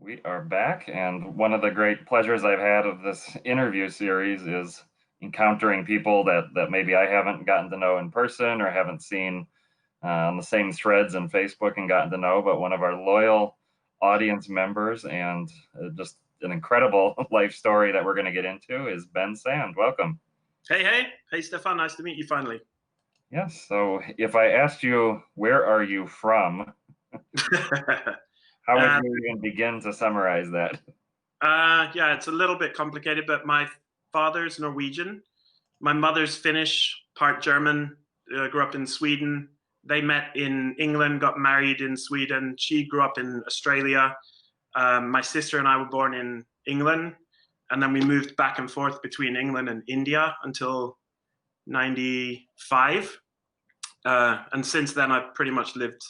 We are back, and one of the great pleasures I've had of this interview series is encountering people that maybe I haven't gotten to know in person or haven't seen on the same threads in Facebook and gotten to know, but one of our loyal audience members and just an incredible life story that we're going to get into is Ben Sand. Welcome. Hey, Stefan. Nice to meet you finally. Yes. So, if I asked you, where are you from? How would you even begin to summarize that? Yeah, it's a little bit complicated, but my father's Norwegian. My mother's Finnish, part German, grew up in Sweden. They met in England, got married in Sweden. She grew up in Australia. My sister and I were born in England, and then we moved back and forth between England and India until 95. And since then, I've pretty much lived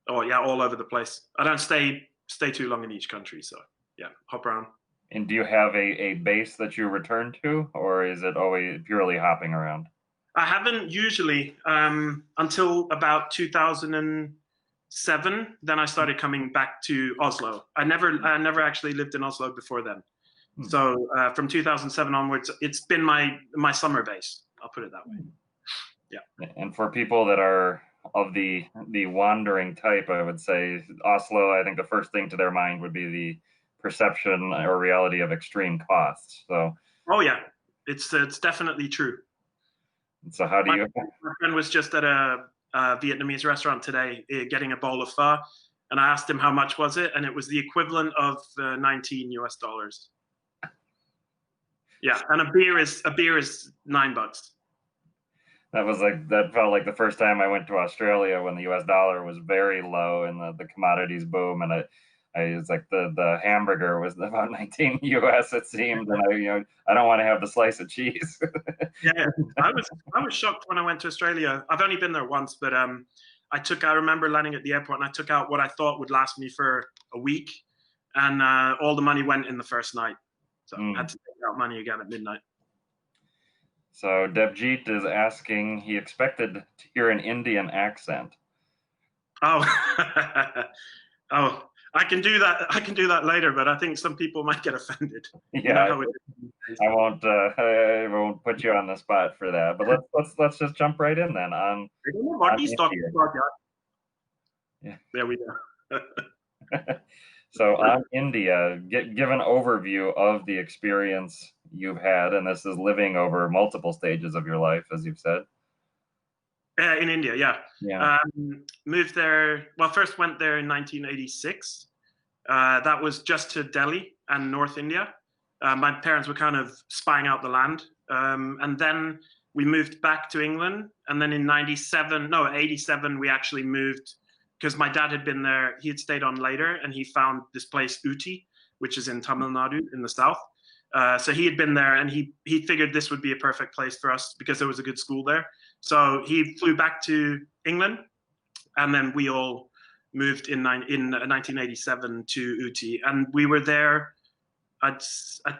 all over the place. I don't stay too long in each country, so yeah, hop around. And do you have a base that you return to, or is it always purely hopping around? I haven't usually until about 2007. Then I started coming back to Oslo. I never actually lived in Oslo before then. So from 2007 onwards, it's been my summer base. I'll put it that way. Yeah. And for people that are of the wandering type, I would say Oslo, I think the first thing to their mind would be the perception or reality of extreme costs. So oh yeah, it's definitely true. So how do you? My friend was just at a Vietnamese restaurant today getting a bowl of pho, and I asked him how much was it, and it was the equivalent of $19 US. Yeah, and a beer is $9. That felt like the first time I went to Australia when the US dollar was very low and the commodities boom, and I was like the hamburger was about 19 US it seemed, and I don't want to have the slice of cheese. Yeah, I was shocked when I went to Australia. I've only been there once, but I remember landing at the airport and I took out what I thought would last me for a week, and all the money went in the first night, so I had to take out money again at midnight. So Devjit is asking, he expected to hear an Indian accent. Oh, oh, I can do that. I can do that later, but I think some people might get offended. Yeah, I won't put you on the spot for that. But let's just jump right in then on India. Yeah, there we go. So on India, give an overview of the experience you've had, and this is living over multiple stages of your life, as you've said. In India, yeah. Moved there. Well, first went there in 1986. That was just to Delhi and North India. My parents were kind of spying out the land, and then we moved back to England. And then in 87, we actually moved because my dad had been there. He had stayed on later, and he found this place Ooty, which is in Tamil Nadu in the south. So he had been there, and he figured this would be a perfect place for us because there was a good school there. So he flew back to England, and then we all moved in 1987 to Ooty, and we were there. I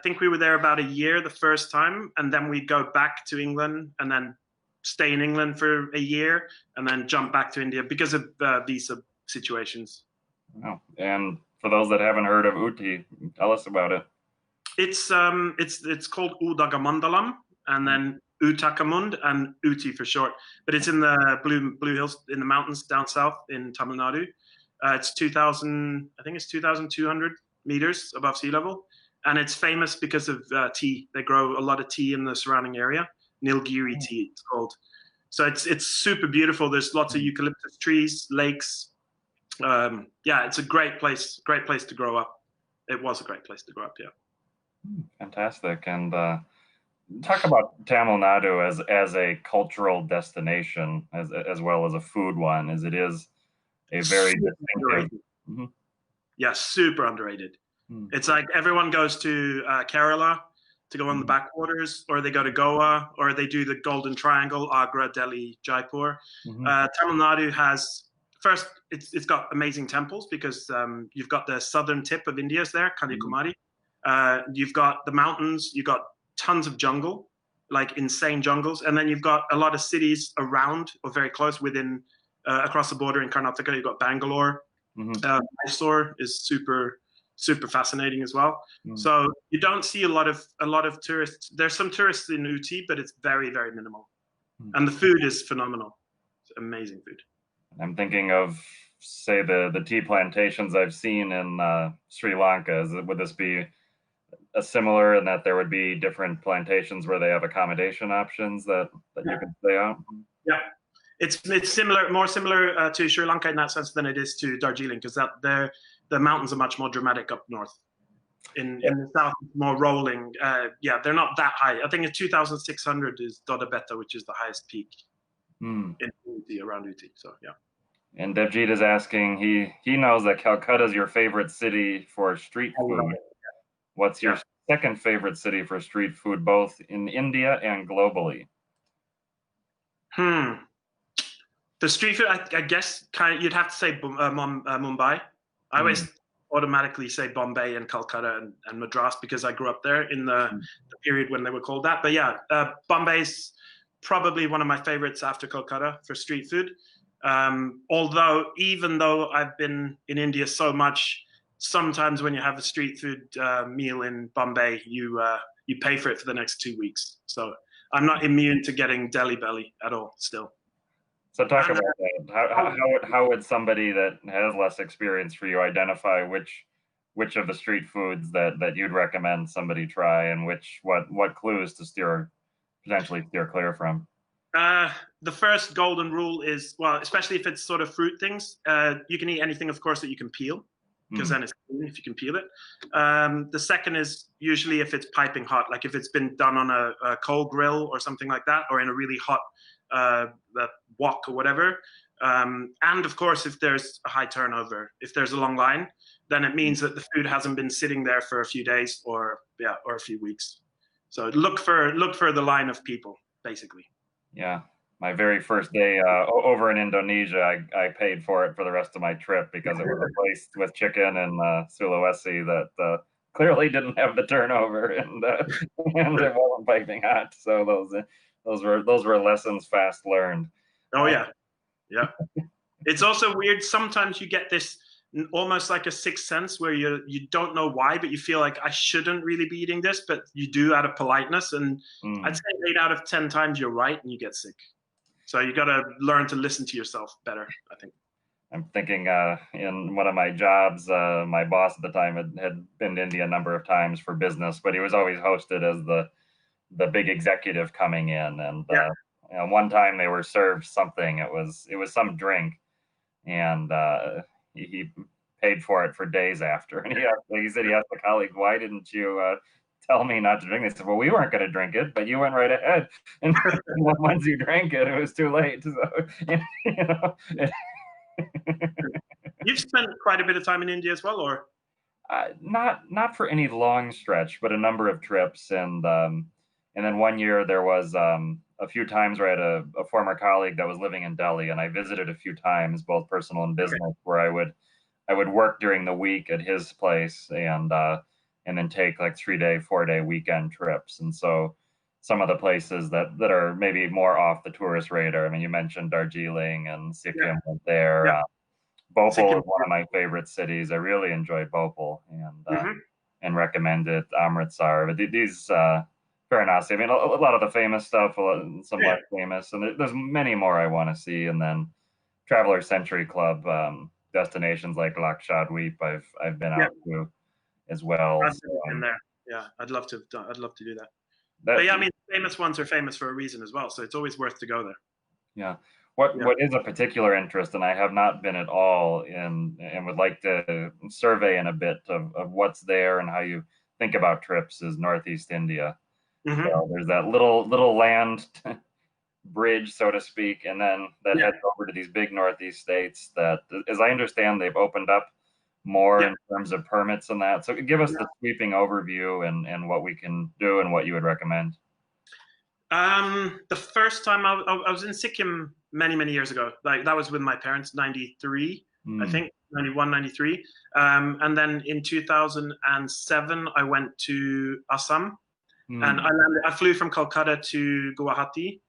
think we were there about a year the first time, and then we'd go back to England, and then stay in England for a year, and then jump back to India because of visa situations. Oh, and for those that haven't heard of Ooty, tell us about it. It's called Udagamandalam, and then Uttakamund and Ooty for short. But it's in the Blue Hills in the mountains down south in Tamil Nadu. It's 2,200 meters above sea level, and it's famous because of tea. They grow a lot of tea in the surrounding area. Nilgiri tea, it's called. So it's super beautiful. There's lots of eucalyptus trees, lakes. Yeah, it's a great place to grow up. It was a great place to grow up, yeah. Fantastic. And talk about Tamil Nadu as a cultural destination, as well as a food one, as it is a very distinctive. Yeah, super underrated. It's like everyone goes to Kerala to go on the backwaters, or they go to Goa, or they do the Golden Triangle, Agra, Delhi, Jaipur. Tamil Nadu has, first, it's got amazing temples because you've got the southern tip of India is there, Kanyakumari. You've got the mountains, you've got tons of jungle, like insane jungles, and then you've got a lot of cities around or very close within, across the border in Karnataka. You've got Bangalore. Mysore is super super fascinating as well. So you don't see a lot of tourists. There's some tourists in Uti, but it's very, very minimal. And the food is phenomenal. It's amazing food. I'm thinking of, say, the tea plantations I've seen in Sri Lanka. Would this be a similar in that there would be different plantations where they have accommodation options that you can stay on? Yeah, it's similar, more similar to Sri Lanka in that sense than it is to Darjeeling, because the mountains are much more dramatic up north. In the south, it's more rolling. Yeah, they're not that high. I think it's 2,600 is Dodabetta, which is the highest peak in Uti, around Uti. So yeah. And Devjit is asking, he knows that Calcutta is your favorite city for street food. What's your second favorite city for street food, both in India and globally? The street food, I guess, you'd have to say Mumbai. I always automatically say Bombay and Calcutta and Madras because I grew up there in the period when they were called that. But yeah, Bombay's probably one of my favorites after Calcutta for street food. Even though I've been in India so much, sometimes when you have a street food meal in Bombay, you pay for it for the next 2 weeks. So I'm not immune to getting Delhi belly at all still. So talk about that. How would somebody that has less experience for you identify which of the street foods that you'd recommend somebody try, and what clues to potentially steer clear from? The first golden rule is, well, especially if it's sort of fruit things, you can eat anything, of course, that you can peel, because then it's clean if you can peel it. The second is usually if it's piping hot, like if it's been done on a coal grill or something like that, or in a really hot wok or whatever. And of course, if there's a high turnover, if there's a long line, then it means that the food hasn't been sitting there for a few days or a few weeks. So look for the line of people, basically. Yeah. My very first day over in Indonesia, I paid for it for the rest of my trip because it was a place with chicken in Sulawesi that clearly didn't have the turnover and it wasn't piping hot. So those were lessons fast learned. Oh yeah. It's also weird. Sometimes you get this almost like a sixth sense where you don't know why, but you feel like I shouldn't really be eating this, but you do out of politeness. And I'd say 8 out of 10 times you're right and you get sick. So you got to learn to listen to yourself better, I think. I'm thinking in one of my jobs, my boss at the time had been to India a number of times for business, but he was always hosted as the big executive coming in. And one time they were served something. It was some drink, and he paid for it for days after. And he said he asked the colleague, "Why didn't you tell me not to drink?" They said, "Well, we weren't going to drink it, but you went right ahead." And once you drank it, it was too late. So, you know. You've spent quite a bit of time in India as well, or? Not for any long stretch, but a number of trips. And then one year there was a few times where I had a former colleague that was living in Delhi, and I visited a few times, both personal and business, where I would work during the week at his place and then take like 3-day, 4-day weekend trips. And so some of the places that are maybe more off the tourist radar. I mean, you mentioned Darjeeling and Sikkim there. Yeah. Bhopal is one of my favorite cities. I really enjoyed Bhopal and recommend it. Amritsar, but these Varanasi. I mean, a lot of the famous stuff, some less famous, and there's many more I want to see. And then Traveler Century Club destinations like Lakshadweep, I've been out to as well. I've been there. Yeah, I'd love to do that. But yeah, I mean, famous ones are famous for a reason as well, so it's always worth to go there. Yeah. What is a particular interest, and I have not been at all in, and would like to survey in a bit of what's there and how you think about trips, is Northeast India. So there's that little land bridge, so to speak, and then that heads over to these big Northeast states that, as I understand, they've opened up more in terms of permits and that. So give us the sweeping overview and what we can do and what you would recommend. The first time I was in Sikkim many years ago, like that was with my parents, 93, I think, 91, 93. And then in 2007, I went to Assam, and I flew from Calcutta to Guwahati.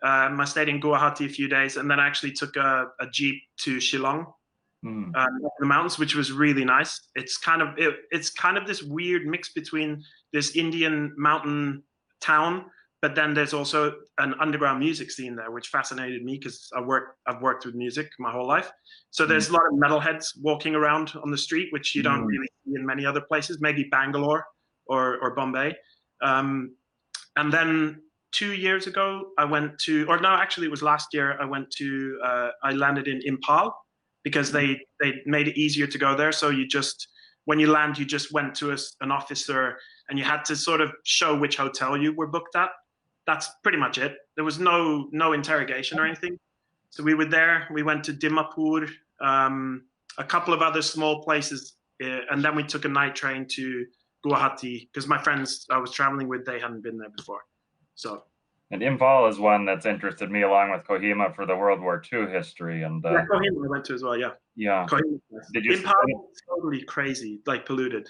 I stayed in Guwahati a few days, and then I actually took a jeep to Shillong, Mm. The mountains, which was really nice. It's kind of this weird mix between this Indian mountain town, but then there's also an underground music scene there, which fascinated me because I've worked with music my whole life. So there's a lot of metalheads walking around on the street, which you don't really see in many other places, maybe Bangalore or Bombay. And then 2 years ago, I went to, or no, actually it was last year. I landed in Impal because they made it easier to go there. So when you land, you just went to an officer and you had to sort of show which hotel you were booked at. That's pretty much it. There was no interrogation or anything. So we were there. We went to Dimapur, a couple of other small places, and then we took a night train to Guwahati because my friends I was traveling with, they hadn't been there before. So. And Impal is one that's interested me, along with Kohima, for the World War II history. And yeah, Kohima I went to as well. Yeah. Yeah. Kohima. Did you? Impal is totally crazy, like polluted.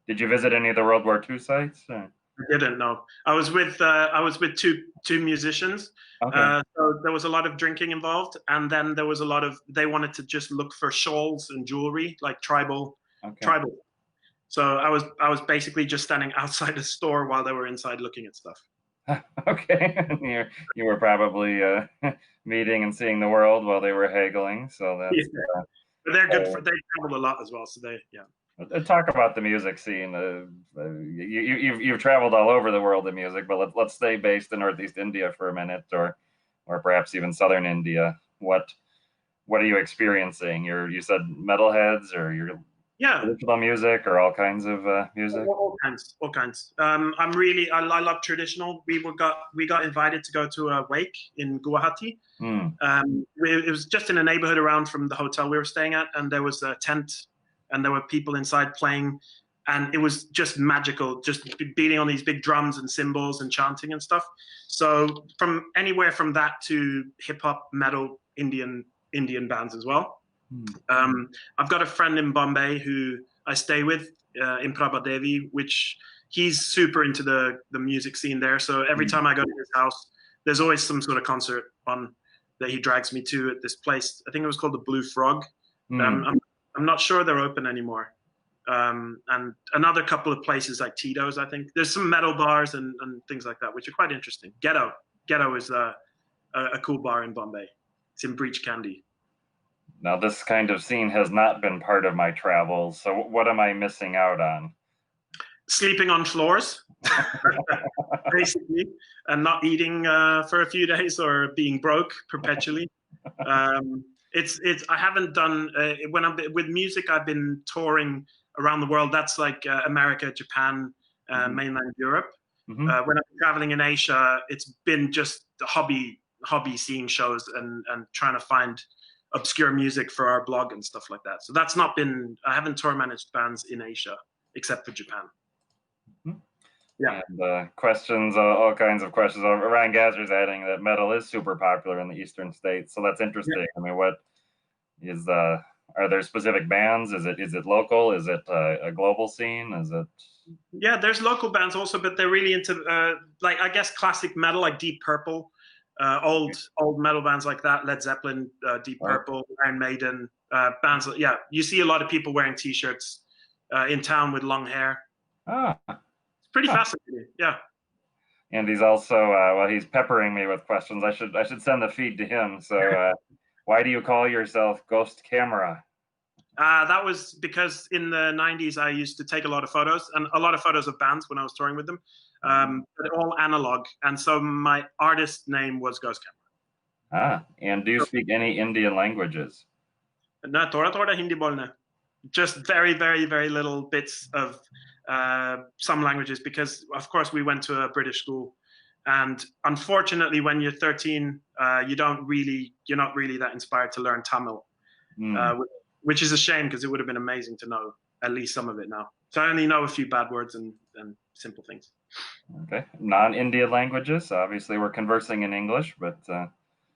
Did you visit any of the World War II sites? Or? I didn't know. I was with two musicians. Okay. So there was a lot of drinking involved, and then there was a lot of, they wanted to just look for shawls and jewelry, like tribal. So I was basically just standing outside the store while they were inside looking at stuff. Okay. You were probably meeting and seeing the world while they were haggling. So that's. But they're good for. They travel a lot as well. So Talk about the music scene. You've traveled all over the world in music, but let's stay based in Northeast India for a minute, or perhaps even Southern India. What are you experiencing? You said metalheads, or you're traditional music, or all kinds of music? All kinds. I love traditional. We got invited to go to a wake in Guwahati. It was just in a neighborhood around from the hotel we were staying at, and there was a tent, and there were people inside playing, and it was just magical, just beating on these big drums and cymbals and chanting and stuff. So from anywhere from that to hip hop, metal, Indian bands as well. I've got a friend in Bombay who I stay with, in Prabhadevi, which he's super into the music scene there. So every time I go to his house, there's always some sort of concert on that he drags me to at this place. I think it was called the Blue Frog. I'm not sure they're open anymore. And another couple of places like Tito's, I think. There's some metal bars and things like that, which are quite interesting. Ghetto is a cool bar in Bombay. It's in Breach Candy. Now, this kind of scene has not been part of my travels, so what am I missing out on? Sleeping on floors, basically, and not eating for a few days, or being broke perpetually. I haven't done when I'm with music. I've been touring around the world. That's like America, Japan, mainland Europe. When I'm traveling in Asia, it's been just the hobby seeing shows and trying to find obscure music for our blog and stuff like that. So that's not been. I haven't tour managed bands in Asia except for Japan. Yeah. And questions, all kinds of questions. Ryan Gazer's adding that metal is super popular in the eastern states, so that's interesting. I mean, what is are there specific bands? Is it local? Is it a global scene? Is it? Yeah, there's local bands also, but they're really into like, I guess, classic metal, like Deep Purple, old metal bands like that, Led Zeppelin, Deep Purple, Iron Maiden, bands. Yeah, you see a lot of people wearing T-shirts in town with long hair. It's pretty fascinating. Yeah. And he's also he's peppering me with questions. I should send the feed to him. So why do you call yourself Ghostkamera? That was because in the 90s I used to take a lot of photos, and a lot of photos of bands when I was touring with them, but all analog. And so my artist name was Ghostkamera. And do you speak any Indian languages? No, thoda Hindi bolna. Just very, very, very little bits of some languages, because of course we went to a British school, and unfortunately when you're 13, you're not really that inspired to learn Tamil, which is a shame, because it would have been amazing to know at least some of it now. So I only know a few bad words and simple things. Okay, non-Indian languages. Obviously we're conversing in English, but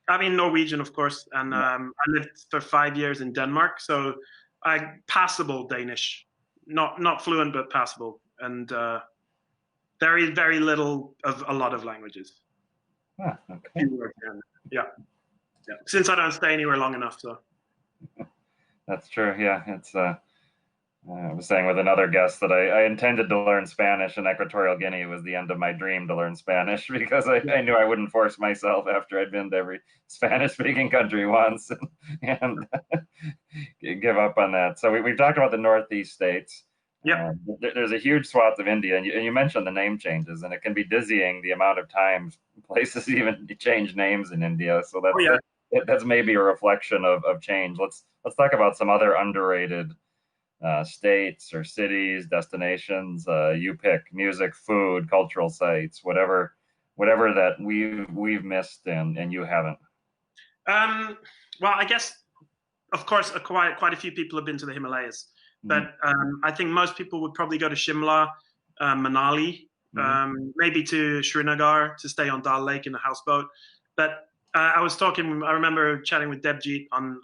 I mean Norwegian, of course, and I lived for 5 years in Denmark, so I passable Danish. Not fluent, but passable, and very, very little of a lot of languages. Okay. Yeah. Since I don't stay anywhere long enough, so. That's true. Yeah, it's I was saying with another guest that I intended to learn Spanish in Equatorial Guinea. It was the end of my dream to learn Spanish because I knew I wouldn't force myself after I'd been to every Spanish-speaking country once and give up on that. So we've talked about the Northeast states. Yeah. There's a huge swath of India, and you mentioned the name changes, and it can be dizzying the amount of times places even change names in India. So that's maybe a reflection of change. Let's talk about some other underrated states or cities, destinations. You pick: music, food, cultural sites, whatever that we've missed and you haven't. Well, I guess, of course, quite a few people have been to the Himalayas, but I think most people would probably go to Shimla, Manali, maybe to Srinagar to stay on Dal Lake in a houseboat. But I remember chatting with Debjit on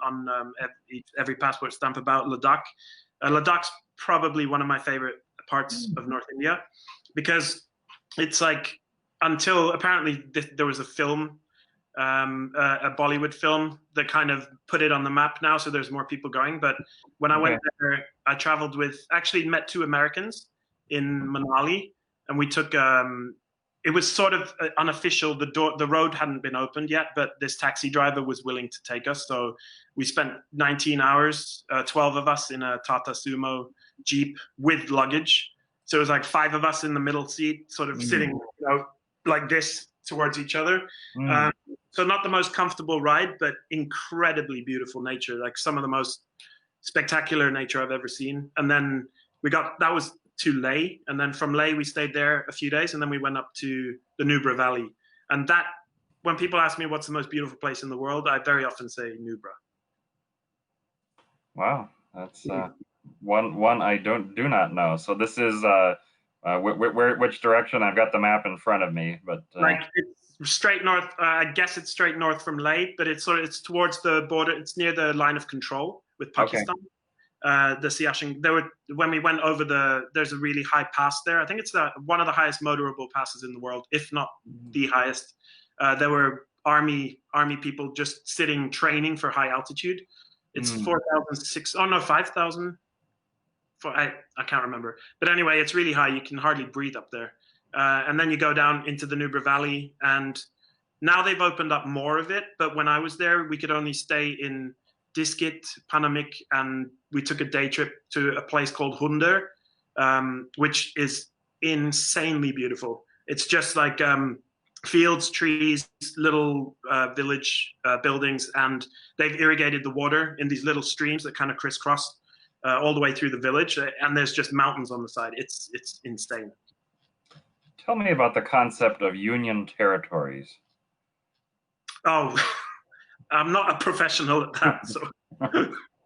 every passport stamp about Ladakh. Ladakh's probably one of my favorite parts of North India because it's like, until apparently there was a film, a Bollywood film that kind of put it on the map now, so there's more people going. But when I went there, I met 2 Americans in Manali, and we took it was sort of unofficial. The road hadn't been opened yet, but this taxi driver was willing to take us. So we spent 19 hours, 12 of us in a Tata Sumo Jeep with luggage. So it was like 5 of us in the middle seat, sort of sitting, like this towards each other. So not the most comfortable ride, but incredibly beautiful nature, like some of the most spectacular nature I've ever seen. And then that was to Leh, and then from Leh we stayed there a few days, and then we went up to the Nubra Valley. And that, when people ask me what's the most beautiful place in the world, I very often say Nubra. Wow, that's one I do not know. So this is which direction? I've got the map in front of me, but like it's straight north. I guess it's straight north from Leh, but it's towards the border. It's near the line of control with Pakistan. The Siachen. When we went over there's a really high pass there. I think it's one of the highest motorable passes in the world, if not the highest. There were army people just sitting training for high altitude. It's 5,000. I can't remember, but anyway, it's really high. You can hardly breathe up there. And then you go down into the Nubra Valley, and now they've opened up more of it. But when I was there, we could only stay in Diskit, Panamik, and we took a day trip to a place called Hunder, which is insanely beautiful. It's just like fields, trees, little village buildings, and they've irrigated the water in these little streams that kind of crisscross all the way through the village, and there's just mountains on the side. It's insane. Tell me about the concept of union territories. Oh, I'm not a professional at that. So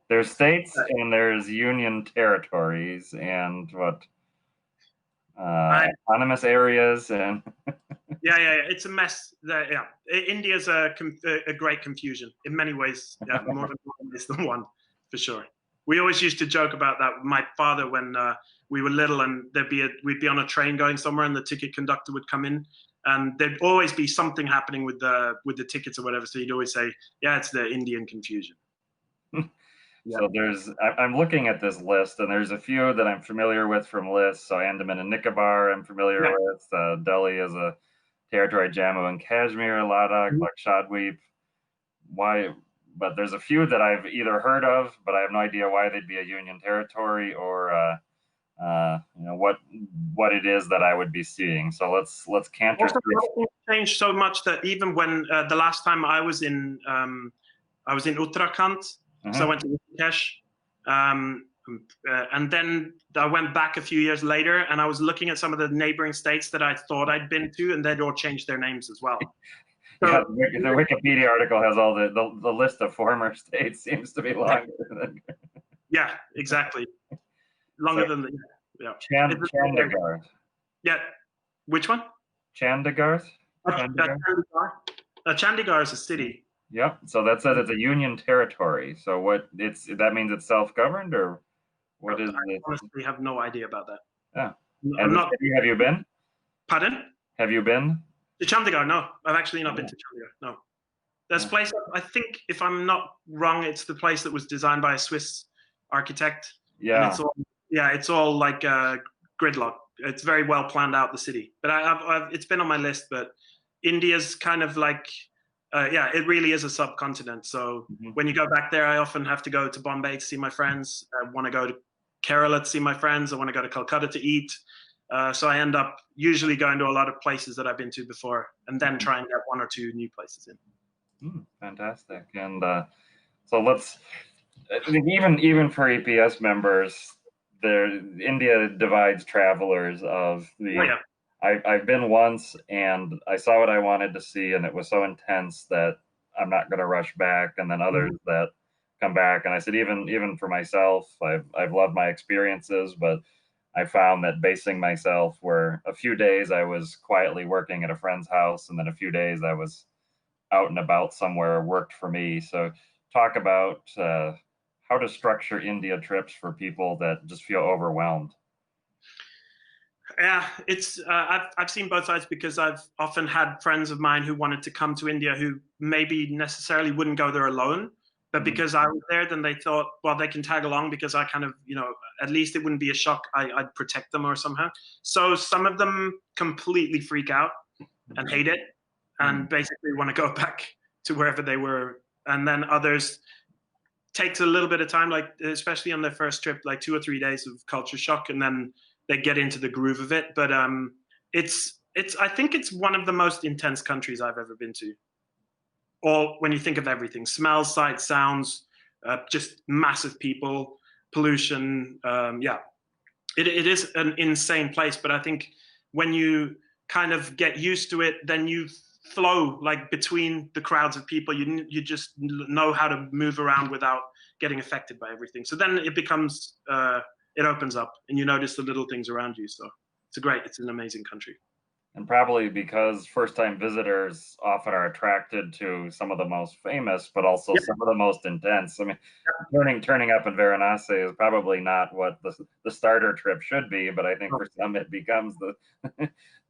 there's states and there's union territories, and what autonomous areas, and yeah, it's a mess. India's a great confusion in many ways. Yeah, more than one, for sure. We always used to joke about that. My father, when we were little, and we'd be on a train going somewhere, and the ticket conductor would come in, and there'd always be something happening with the tickets or whatever. So he'd always say, "Yeah, it's the Indian confusion." So I'm looking at this list, and there's a few that I'm familiar with from lists. So Andaman and Nicobar, I'm familiar with. Delhi is a territory, Jammu and Kashmir, Ladakh, Lakshadweep. Why? But there's a few that I've either heard of, but I have no idea why they'd be a union territory, or what it is that I would be seeing. So let's canter through. Changed so much that even when the last time I was in Uttarakhand, so I went to Rishikesh, and then I went back a few years later, and I was looking at some of the neighboring states that I thought I'd been to, and they'd all changed their names as well. So, yeah, the Wikipedia article has all the list of former states seems to be longer than. Yeah, exactly. Longer than Chandigarh. Yeah, which one? Chandigarh. Chandigarh is a city. Yep. So that says it's a union territory. So that means it's self-governed, or what is it? I honestly have no idea about that. Yeah. Have you been? Pardon? Have you been? To Chandigarh? No, I've actually not been to Chandigarh. No. There's a place, I think, if I'm not wrong, it's the place that was designed by a Swiss architect. Yeah. And it's all like gridlock. It's very well planned out, the city. But it's been on my list. But India's kind of like, it really is a subcontinent. So when you go back there, I often have to go to Bombay to see my friends. I want to go to Kerala to see my friends. I want to go to Calcutta to eat. So I end up usually going to a lot of places that I've been to before, and then try and get one or two new places in. Fantastic. And so I think even for EPS members, India divides travelers of the. I've been once and I saw what I wanted to see, and it was so intense that I'm not going to rush back. And then others that come back, and I said even for myself, I've loved my experiences, but I found that basing myself where a few days I was quietly working at a friend's house, and then a few days I was out and about somewhere worked for me. So talk about how to structure India trips for people that just feel overwhelmed. Yeah, it's I've seen both sides, because I've often had friends of mine who wanted to come to India who maybe necessarily wouldn't go there alone, but because I was there, then they thought, well, they can tag along because I kind of, at least it wouldn't be a shock. I'd protect them or somehow. So some of them completely freak out and hate it and basically want to go back to wherever they were. And then others takes a little bit of time, like especially on their first trip, like 2 or 3 days of culture shock, and then they get into the groove of it. But I think it's one of the most intense countries I've ever been to. Or when you think of everything, smells, sights, sounds, just massive people, pollution. It is an insane place. But I think when you kind of get used to it, then you flow like between the crowds of people. You just know how to move around without getting affected by everything. So then it becomes it opens up, and you notice the little things around you. So it's an amazing country. And probably because first-time visitors often are attracted to some of the most famous, but also some of the most intense. I mean, turning up in Varanasi is probably not what the starter trip should be, but I think for some it becomes the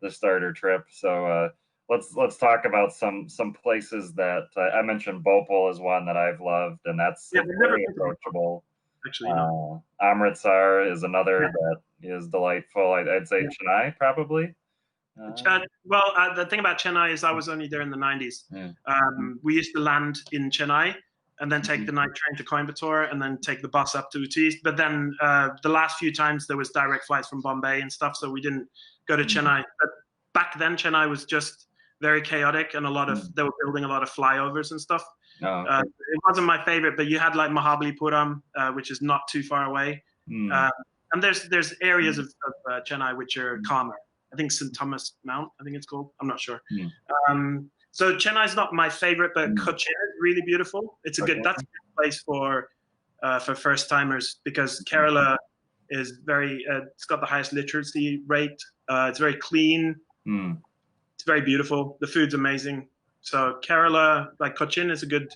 the starter trip. So let's talk about some places that I mentioned. Bhopal is one that I've loved, and it's very approachable. Actually, Amritsar is another that is delightful. I'd say Chennai probably. The thing about Chennai is I was only there in the 90s. We used to land in Chennai and then take the night train to Coimbatore and then take the bus up to Uti. But then the last few times there was direct flights from Bombay and stuff, so we didn't go to Chennai. But back then Chennai was just very chaotic, and they were building a lot of flyovers and stuff. It wasn't my favorite, but you had like Mahabalipuram, which is not too far away. And there's areas of Chennai which are calmer. I think St. Thomas Mount, I think it's called. I'm not sure. So Chennai's not my favorite, but Cochin is really beautiful. That's a good place for first timers, because Kerala is it's got the highest literacy rate. It's very clean. It's very beautiful. The food's amazing. So Kerala, like Cochin, is a good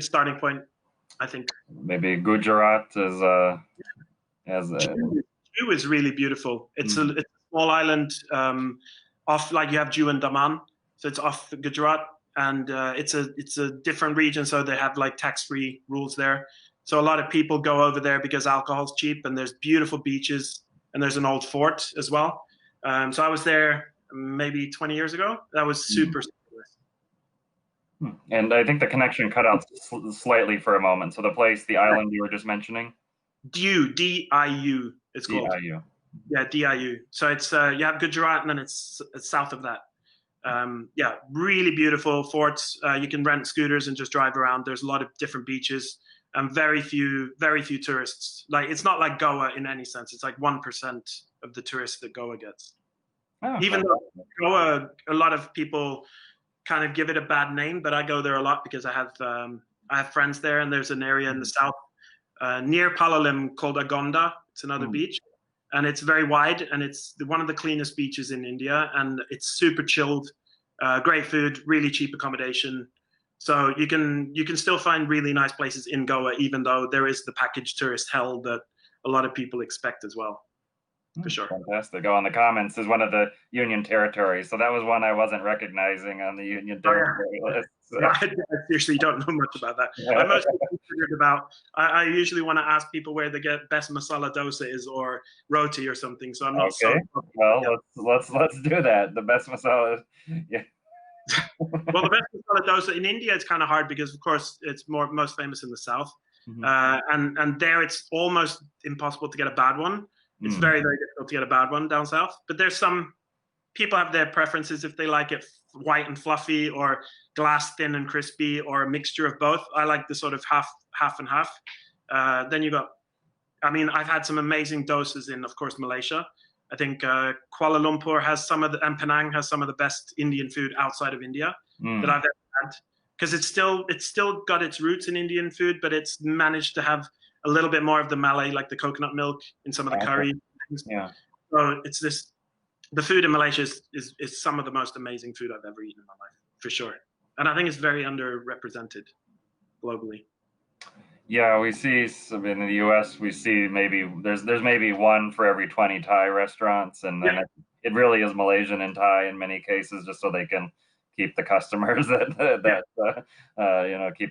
starting point, I think. Maybe Gujarat Jew is really beautiful. It's a small island off, like you have Jew and Daman, so it's off Gujarat, and it's a different region, so they have like tax-free rules there. So a lot of people go over there because alcohol's cheap, and there's beautiful beaches, and there's an old fort as well. So I was there maybe 20 years ago. That was super. And I think the connection cut out slightly for a moment. So the island you were just mentioning? Diu, it's called. Diu. Yeah, Diu. So it's you have Gujarat, and then it's south of that. Really beautiful forts. You can rent scooters and just drive around. There's a lot of different beaches, and very few tourists. Like, it's not like Goa in any sense. It's like 1% of the tourists that Goa gets. Even though Goa, a lot of people kind of give it a bad name, but I go there a lot because I have friends there, and there's an area in the south near Palalim called Agonda. It's another beach, and it's very wide, and it's one of the cleanest beaches in India, and it's super chilled, great food, really cheap accommodation. So you can still find really nice places in Goa, even though there is the package tourist hell that a lot of people expect as well. For sure. Fantastic. Oh, and the comments is one of the Union territories. So that was one I wasn't recognizing on the Union territory list. I seriously don't know much about that. I'm mostly considered about. I usually want to ask people where they get best masala dosa is, or roti or something. So I'm not okay. so. Well, let's do that. The best masala. Yeah. Well, the best masala dosa in India, it's kind of hard because, of course, it's most famous in the south, and there it's almost impossible to get a bad one. It's very difficult to get a bad one down south. But there's some people have their preferences if they like it white and fluffy, or glass thin and crispy, or a mixture of both. I like the sort of half and half. Then you got, I mean, I've had some amazing dosas in, of course, Malaysia. I think Kuala Lumpur has and Penang has some of the best Indian food outside of India that I've ever had. Because it's still got its roots in Indian food, but it's managed to have a little bit more of the Malay, like the coconut milk in some of the curry things. Yeah. So it's this. The food in Malaysia is some of the most amazing food I've ever eaten in my life, for sure. And I think it's very underrepresented globally. Yeah, we see in the US, we see maybe there's maybe one for every 20 Thai restaurants, and then it really is Malaysian and Thai in many cases, just so they can keep the customers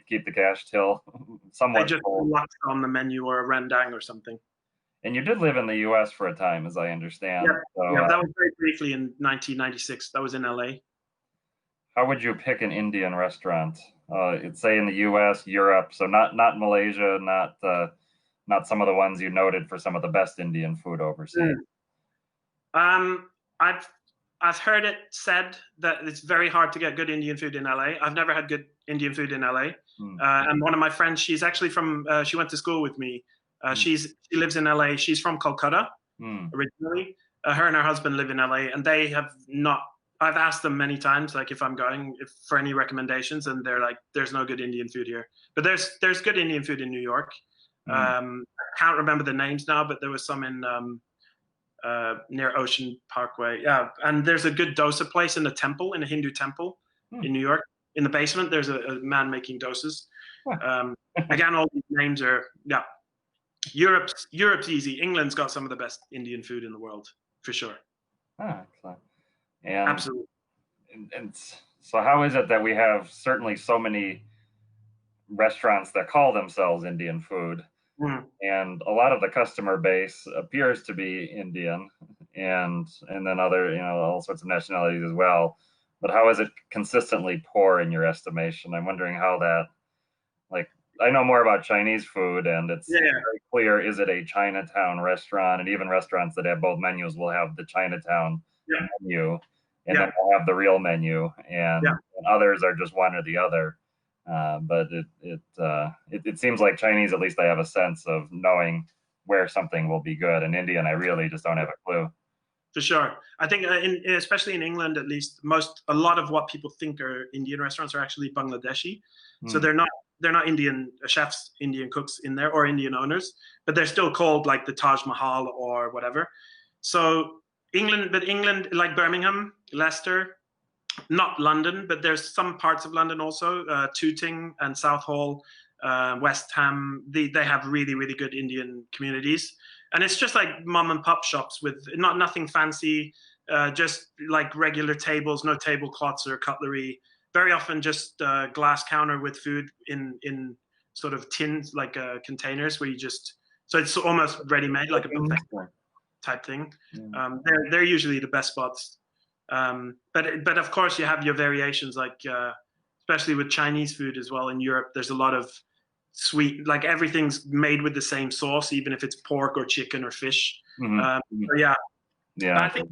keep the cash till somewhat they just full. on the menu, or a rendang or something. And you did live in the US for a time, as I understand. Yeah, so, that was very briefly in 1996. That was in LA. How would you pick an Indian restaurant? It's say in the US, Europe, so not Malaysia, not some of the ones you noted for some of the best Indian food overseas. I've heard it said that it's very hard to get good Indian food in LA. I've never had good Indian food in LA. And one of my friends, she's actually from, she went to school with me. She lives in LA. She's from Kolkata originally. Her and her husband live in LA, and they have not. I've asked them many times, like if I'm going for any recommendations, and they're like, "There's no good Indian food here." But there's good Indian food in New York. I can't remember the names now, but there was some in near Ocean Parkway. Yeah, and there's a good dosa place in a Hindu temple in New York. In the basement, there's a man making dosas. Again, all these names are Europe's easy. England's got some of the best Indian food in the world, for sure. Excellent. And, absolutely. And so how is it that we have certainly so many restaurants that call themselves Indian food, and a lot of the customer base appears to be Indian, and then other, all sorts of nationalities as well. But how is it consistently poor in your estimation? I'm wondering how that, like, I know more about Chinese food, and it's very clear, is it a Chinatown restaurant? And even restaurants that have both menus will have the Chinatown menu, and then they'll have the real menu, and others are just one or the other. But it seems like Chinese, at least I have a sense of knowing where something will be good. And Indian, I really just don't have a clue. For sure. I think especially in England, at least, a lot of what people think are Indian restaurants are actually Bangladeshi. So they're not Indian chefs, Indian cooks in there, or Indian owners, but they're still called like the Taj Mahal or whatever. So England, like Birmingham, Leicester, not London, but there's some parts of London also, Tooting and Southall, West Ham, they have really, really good Indian communities. And it's just like mom and pop shops with nothing fancy, just like regular tables, no tablecloths or cutlery. Very often just glass counter with food in sort of tins, like containers, where so it's almost ready-made, like a buffet type thing. They're usually the best spots. But of course you have your variations, like especially with Chinese food as well in Europe. There's a lot of sweet, like everything's made with the same sauce, even if it's pork or chicken or fish. I think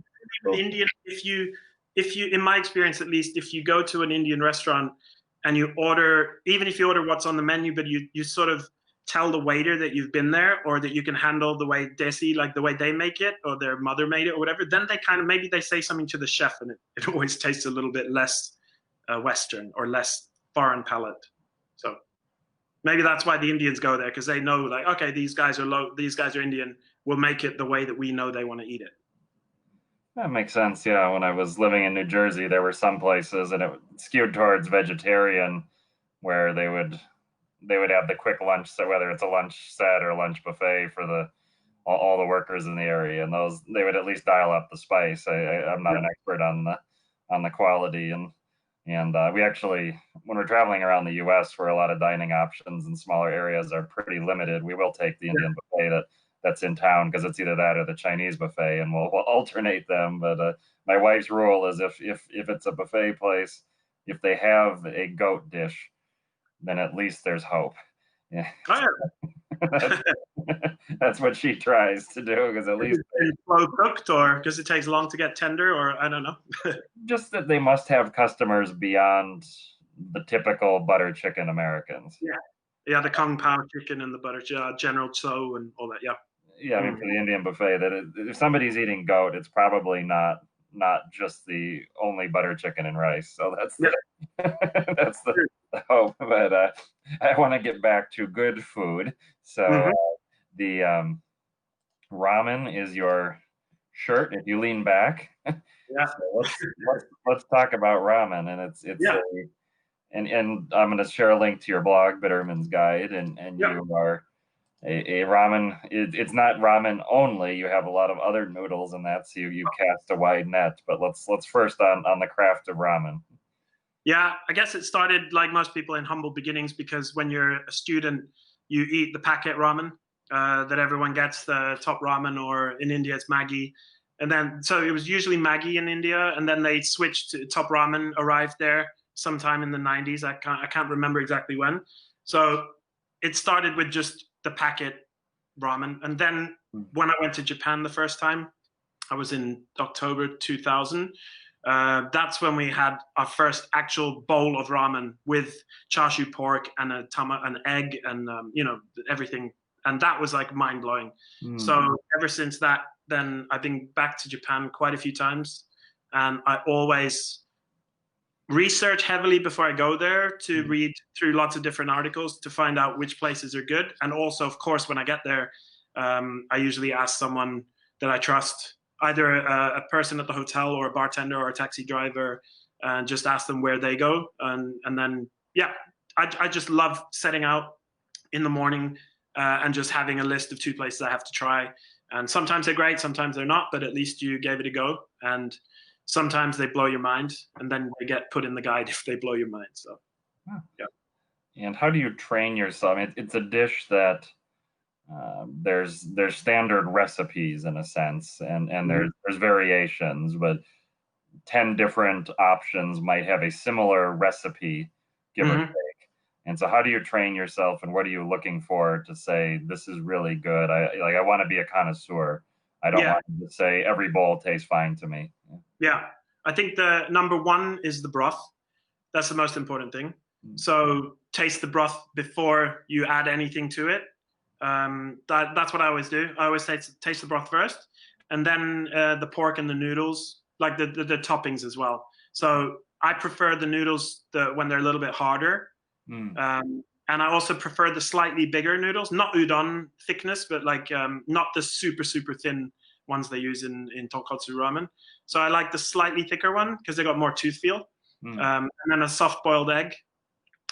Indian, if you, in my experience at least, if you go to an Indian restaurant and you order, even if you order what's on the menu, but you sort of tell the waiter that you've been there, or that you can handle the way desi, like the way they make it, or their mother made it or whatever, then they kind of, maybe they say something to the chef, and it always tastes a little bit less Western or less foreign palate. So maybe that's why the Indians go there, because they know, like, okay, these guys are Indian, we'll make it the way that we know they want to eat it. That makes sense. Yeah, when I was living in New Jersey, there were some places, and it skewed towards vegetarian, where they would have the quick lunch, so whether it's a lunch set or lunch buffet for all the workers in the area, and they would at least dial up the spice. I'm not an expert on the quality and And we actually, when we're traveling around the US, where a lot of dining options in smaller areas are pretty limited, we will take the Indian buffet that's in town, because it's either that or the Chinese buffet, and we'll alternate them. But my wife's rule is if it's a buffet place, if they have a goat dish, then at least there's hope. Yeah. Oh, that's, yeah. that's what she tries to do, because at least Slow cooked, or because it takes long to get tender, or I don't know. just that they must have customers beyond the typical butter chicken Americans. Yeah. Yeah, the Kung Pao chicken and the butter, General Tso and all that. Yeah. Yeah, I mean, for the Indian buffet, if somebody's eating goat, it's probably not just the only butter chicken and rice. So that's the that's the hope. But I want to get back to good food. So the ramen is your shirt. If you lean back, Yeah. so let's talk about ramen. And it's and I'm going to share a link to your blog, Bitterman's Guide, and you are a ramen. It's not ramen only. You have a lot of other noodles, and that's you cast a wide net. But let's first on the craft of ramen. Yeah, I guess it started like most people in humble beginnings, because when you're a student, you eat the packet ramen that everyone gets, the top ramen, or in India it's Maggi. And then, so it was usually Maggi in India, and then they switched to top ramen, arrived there sometime in the 90s. I can't remember exactly when. So it started with just the packet ramen. And then when I went to Japan the first time, I was in October 2000. That's when we had our first actual bowl of ramen with chashu pork and an egg, and everything. And that was like mind blowing. So ever since that, then I've been back to Japan quite a few times, and I always research heavily before I go there, to read through lots of different articles to find out which places are good. And also, of course, when I get there, I usually ask someone that I trust, either a person at the hotel or a bartender or a taxi driver, and just ask them where they go. And then, yeah, I just love setting out in the morning and just having a list of 2 places I have to try. And sometimes they're great, sometimes they're not, but at least you gave it a go. And sometimes they blow your mind, and then they get put in the guide if they blow your mind. So, yeah. And how do you train yourself? It's a dish that there's standard recipes in a sense, and there's variations, but 10 different options might have a similar recipe, give or take. And so how do you train yourself, and what are you looking for to say this is really good? I want to be a connoisseur. I don't want to say every bowl tastes fine to me. Yeah, I think the number 1 is the broth. That's the most important thing. So taste the broth before you add anything to it. That's what I always do. I always taste the broth first, and then the pork and the noodles, like the toppings as well. So I prefer the noodles when they're a little bit harder. And I also prefer the slightly bigger noodles, not udon thickness, but like not the super, super thin ones they use in tonkotsu ramen. So I like the slightly thicker one because they got more tooth feel. And then a soft boiled egg,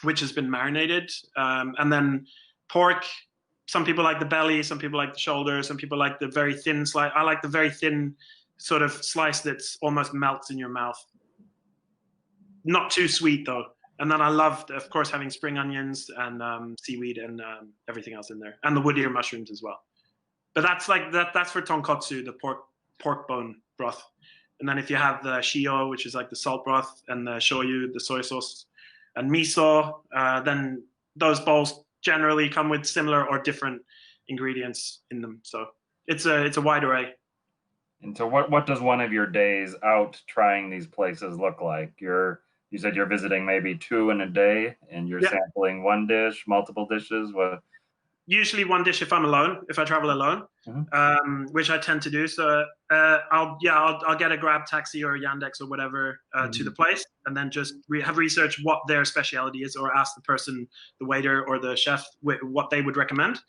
which has been marinated. And then pork. Some people like the belly, some people like the shoulder, some people like the very thin slice. I like the very thin sort of slice that's almost melts in your mouth. Not too sweet though. And then I loved, of course, having spring onions and seaweed and everything else in there, and the wood ear mushrooms as well. But that's like that's for tonkotsu, the pork bone broth. And then if you have the shio, which is like the salt broth, and the shoyu, the soy sauce, and miso, then those bowls generally come with similar or different ingredients in them. So it's a wide array. And so what does one of your days out trying these places look like? You said you're visiting maybe 2 in a day, and you're sampling one dish, multiple dishes. What? Usually one dish if I'm alone, if I travel alone, which I tend to do. So I'll get a Grab taxi or a Yandex or whatever to the place, and then just have researched what their specialty is, or ask the person, the waiter or the chef, what they would recommend.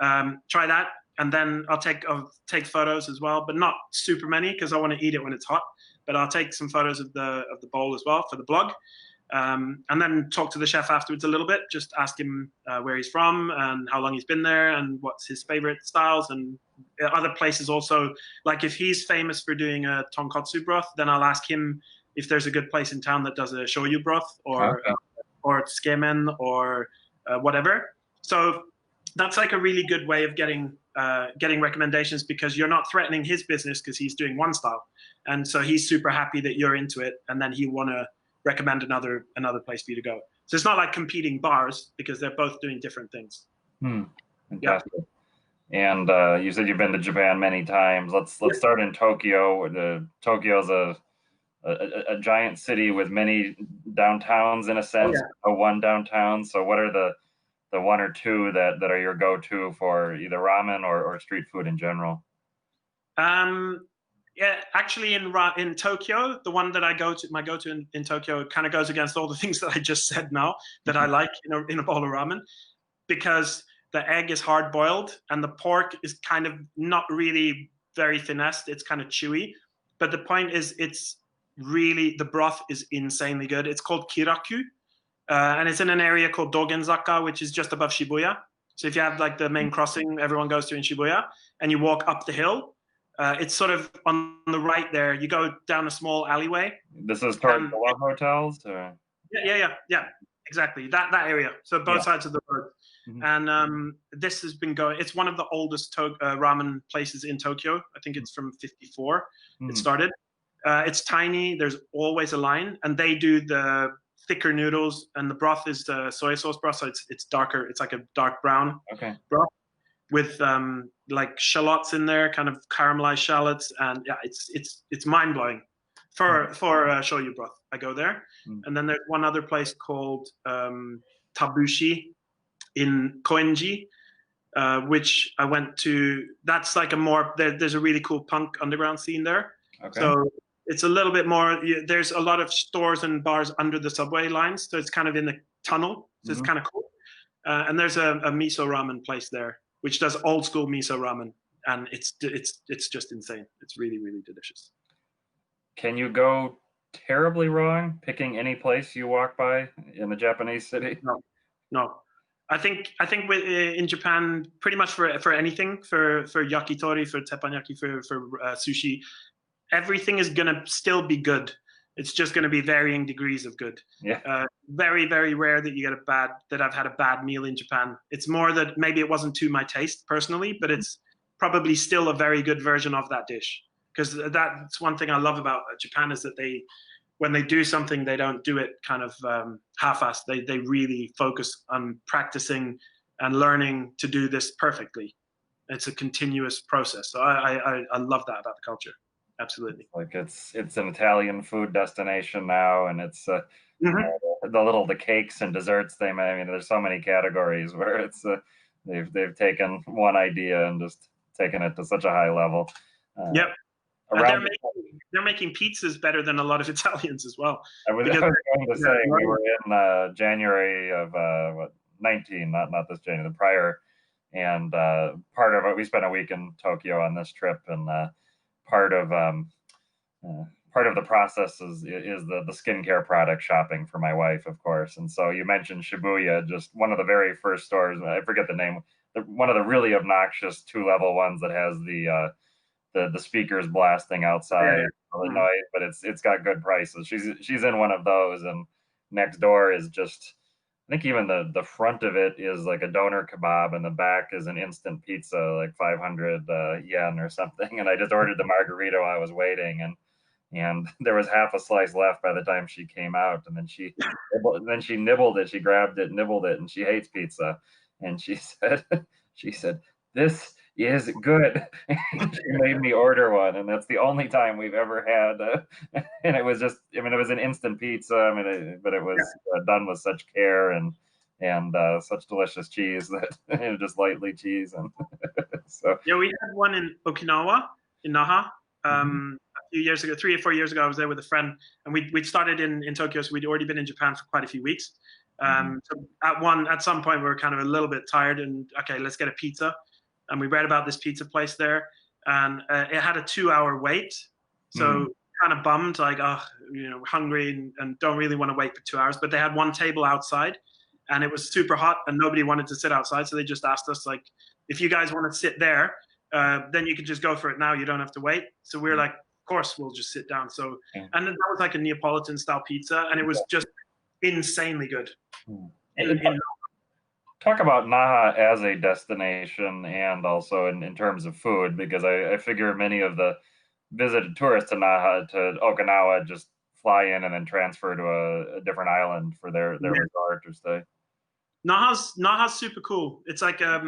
Try that, and then I'll take photos as well, but not super many because I want to eat it when it's hot. But I'll take some photos of the bowl as well for the blog. And then talk to the chef afterwards a little bit, just ask him where he's from and how long he's been there and what's his favorite styles, and other places also. Like if he's famous for doing a tonkotsu broth, then I'll ask him if there's a good place in town that does a shoyu broth or tsukemen or whatever. So that's like a really good way of getting recommendations, because you're not threatening his business because he's doing one style, and so he's super happy that you're into it, and then he want to recommend another place for you to go. So it's not like competing bars, because they're both doing different things. Fantastic. Yeah. And you said you've been to Japan many times. Let's start in Tokyo. Tokyo's a giant city with many downtowns in a sense. One downtown. So what are the one or two that are your go-to for either ramen or street food in general? Yeah, actually in Tokyo, the one that I go to, my go-to in Tokyo, kind of goes against all the things that I just said now that I like in a bowl of ramen, because the egg is hard boiled and the pork is kind of not really very finessed. It's kind of chewy. But the point is, the broth is insanely good. It's called kiraku. And it's in an area called Dogenzaka, which is just above Shibuya. So if you have like the main crossing everyone goes to in Shibuya, and you walk up the hill, it's sort of on the right there. You go down a small alleyway. This is toward the love hotels? Or? Yeah, exactly. That area. So both sides of the road. And this has been going, it's one of the oldest ramen places in Tokyo. I think it's from 54. It started. It's tiny. There's always a line, and they do the thicker noodles, and the broth is the soy sauce broth, so it's darker. It's like a dark brown broth with like shallots in there, kind of caramelized shallots, and yeah, it's mind blowing for shoyu broth. I go there, and then there's one other place called Tabushi in Koenji, which I went to. That's like there's a really cool punk underground scene there. So it's a little bit more, there's a lot of stores and bars under the subway lines, so it's kind of in the tunnel, so it's kind of cool. And there's a miso ramen place there, which does old school miso ramen, and it's just insane. It's really, really delicious. Can you go terribly wrong picking any place you walk by in a Japanese city? No. I think in Japan, pretty much for anything, for yakitori, for teppanyaki, for sushi, everything is going to still be good. It's just going to be varying degrees of good. Yeah. Very, very rare that you get that I've had a bad meal in Japan. It's more that maybe it wasn't to my taste personally, but it's probably still a very good version of that dish. Because that's one thing I love about Japan, is that when they do something, they don't do it kind of half-assed. They really focus on practicing and learning to do this perfectly. It's a continuous process. So I love that about the culture. Absolutely. Like it's an Italian food destination now, and it's the cakes and desserts they make. I mean, there's so many categories where it's they've taken one idea and just taken it to such a high level. They're making pizzas better than a lot of Italians as well. I was going to say, we were in January of 19, not this January, the prior, and part of it, we spent a week in Tokyo on this trip, and part of the process is the skincare product shopping for my wife, of course. And so you mentioned Shibuya, just one of the very first stores. I forget the name. One of the really obnoxious 2-level ones that has the speakers blasting outside, all the noise, but it's got good prices. She's in one of those, and next door is just, I think even the front of it is like a doner kebab, and the back is an instant pizza, like 500 yen or something. And I just ordered the margarita while I was waiting, and there was half a slice left by the time she came out. And then she nibbled it. She grabbed it, nibbled it, and she hates pizza. And she said, "This is good." She made me order one, and that's the only time we've ever had. And it was just, I mean, it was an instant pizza. I mean, but it was done with such care and such delicious cheese that just lightly cheese. And so we had one in Okinawa, in Naha, a few years ago, 3 or 4 years ago. I was there with a friend, and we'd started in Tokyo, so we'd already been in Japan for quite a few weeks. So at some point we were kind of a little bit tired, and okay, let's get a pizza. And we read about this pizza place there, and it had a 2-hour wait. So kind of bummed, like, hungry and don't really want to wait for 2 hours. But they had one table outside, and it was super hot, and nobody wanted to sit outside. So they just asked us, like, if you guys want to sit there, then you can just go for it now. You don't have to wait. So we were like, course we'll just sit down. So, and that was like a Neapolitan style pizza, and it was just insanely good. Talk about Naha as a destination and also in terms of food, because I figure many of the visited tourists to Naha, to Okinawa, just fly in and then transfer to a different island for their resort or stay. Naha's super cool. It's like a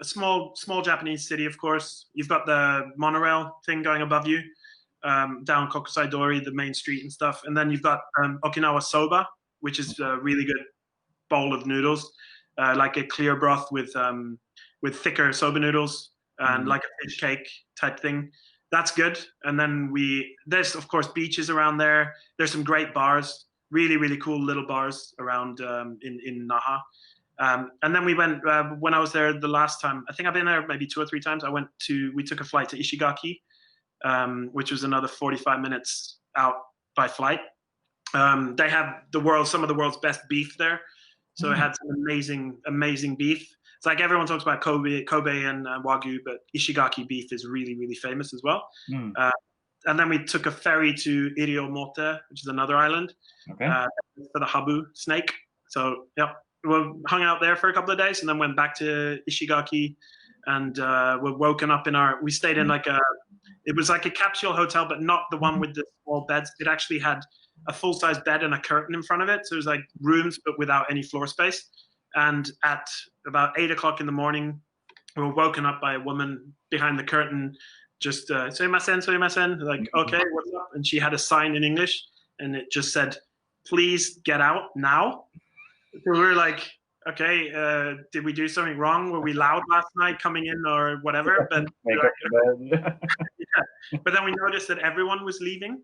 small Japanese city, of course. You've got the monorail thing going above you, down Kokusai Dori, the main street and stuff. And then you've got Okinawa soba, which is a really good bowl of noodles, like a clear broth with thicker soba noodles and like a fish cake type thing. That's good. And then there's of course beaches around there. There's some great bars, really, really cool little bars around in Naha. And then we went, when I was there the last time, I think I've been there maybe 2 or 3 times. We took a flight to Ishigaki, which was another 45 minutes out by flight. They have some of the world's best beef there. So it had some amazing beef. It's like everyone talks about Kobe and Wagyu, but Ishigaki beef is really, really famous as well. And then we took a ferry to Iriomote, which is another island, for the habu snake. So, yeah, we hung out there for a couple of days and then went back to Ishigaki and were woken up we stayed in it was like a capsule hotel, but not the one with the small beds. It actually had a full-size bed and a curtain in front of it. So it was like rooms, but without any floor space. And at about 8 o'clock in the morning, we were woken up by a woman behind the curtain, just sumimasen, like, okay, what's up? And she had a sign in English, and it just said, please get out now. So we were like, okay, did we do something wrong? Were we loud last night coming in or whatever? But but then we noticed that everyone was leaving,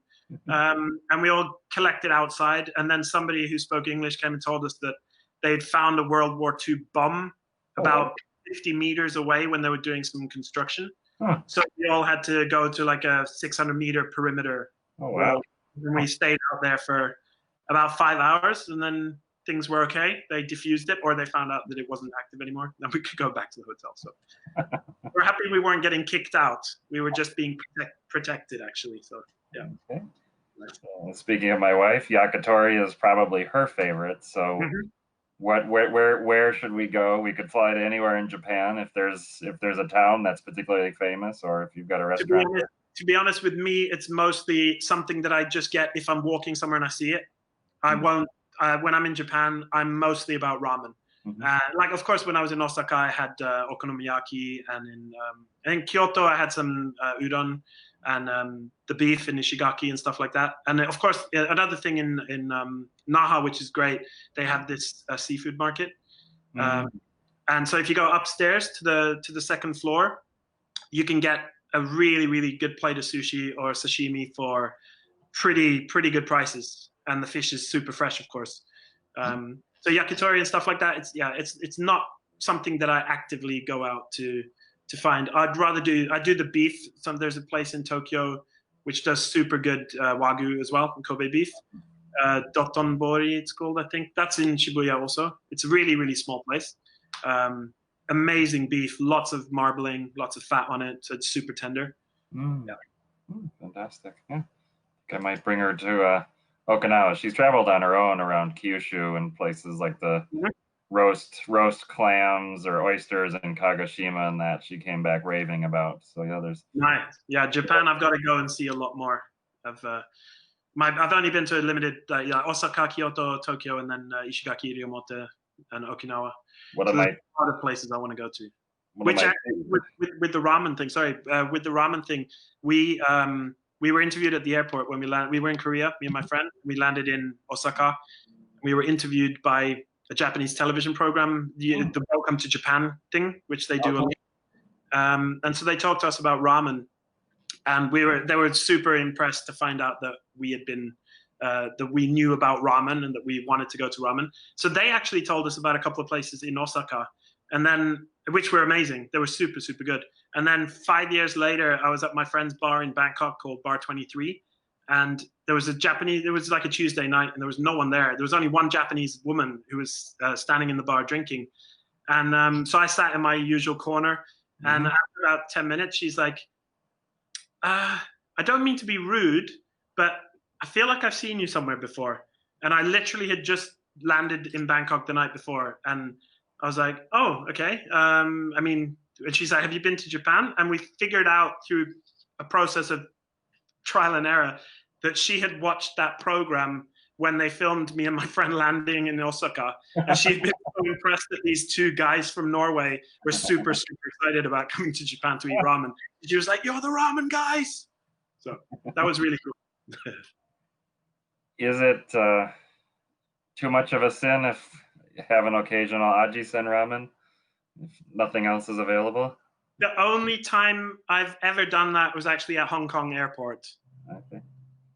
and we all collected outside. And then somebody who spoke English came and told us that they'd found a World War II bomb about 50 meters away when they were doing some construction. So we all had to go to like a 600-meter perimeter. And we stayed out there for about 5 hours, and then things were okay. They diffused it, or they found out that it wasn't active anymore. Then we could go back to the hotel. So we're happy we weren't getting kicked out. We were just being protected, actually. So, yeah. Okay. Speaking of my wife, yakitori is probably her favorite. So where should we go? We could fly to anywhere in Japan if there's a town that's particularly famous, or if you've got a restaurant. To be honest with me, it's mostly something that I just get if I'm walking somewhere and I see it. I won't. When I'm in Japan, I'm mostly about ramen. Like, of course, when I was in Osaka, I had okonomiyaki, and in Kyoto, I had some udon and the beef in Ishigaki and stuff like that. And of course, another thing in Naha, which is great, they have this seafood market. And so if you go upstairs to the second floor, you can get a really, really good plate of sushi or sashimi for pretty good prices. And the fish is super fresh, of course. So yakitori and stuff like that, it's not something that I actively go out to find. I do the beef. There's a place in Tokyo which does super good Wagyu as well, Kobe beef. Dotonbori, it's called, I think. That's in Shibuya also. It's a really, really small place. Amazing beef, lots of marbling, lots of fat on it, so it's super tender. Fantastic. Yeah. I might bring her to Okinawa. She's traveled on her own around Kyushu and places like the roast clams or oysters in Kagoshima, and that she came back raving about. So yeah, there's nice. Yeah, Japan. I've got to go and see a lot more. I've only been to a limited Osaka, Kyoto, Tokyo, and then Ishigaki, Ryomote, and Okinawa. What am I? Other places I want to go to. Which actually, with the ramen thing. Sorry, with the ramen thing, we were interviewed at the airport when we landed. We were in Korea, me and my friend. We landed in Osaka. We were interviewed by a Japanese television program, the Welcome to Japan thing, which they do a lot. And so they talked to us about ramen, and they were super impressed to find out that we had been that we knew about ramen and that we wanted to go to ramen. So they actually told us about a couple of places in Osaka, and then which were amazing. They were super good. And then 5 years later, I was at my friend's bar in Bangkok called Bar 23, and there was it was like a Tuesday night, and there was no one there. There was only one Japanese woman who was standing in the bar drinking. And so I sat in my usual corner, and after about 10 minutes, she's like, I I don't mean to be rude, but I feel like I've seen you somewhere before. And I literally had just landed in Bangkok the night before. And I was like, oh, okay. I mean, and she's like, have you been to Japan? And we figured out through a process of trial and error that she had watched that program when they filmed me and my friend landing in Osaka. And she'd been so impressed that these two guys from Norway were super, super excited about coming to Japan to eat ramen. She was like, you're the ramen guys. So that was really cool. Is it too much of a sin if you have an occasional Ajisen ramen, if nothing else is available? The only time I've ever done that was actually at Hong Kong airport. Okay.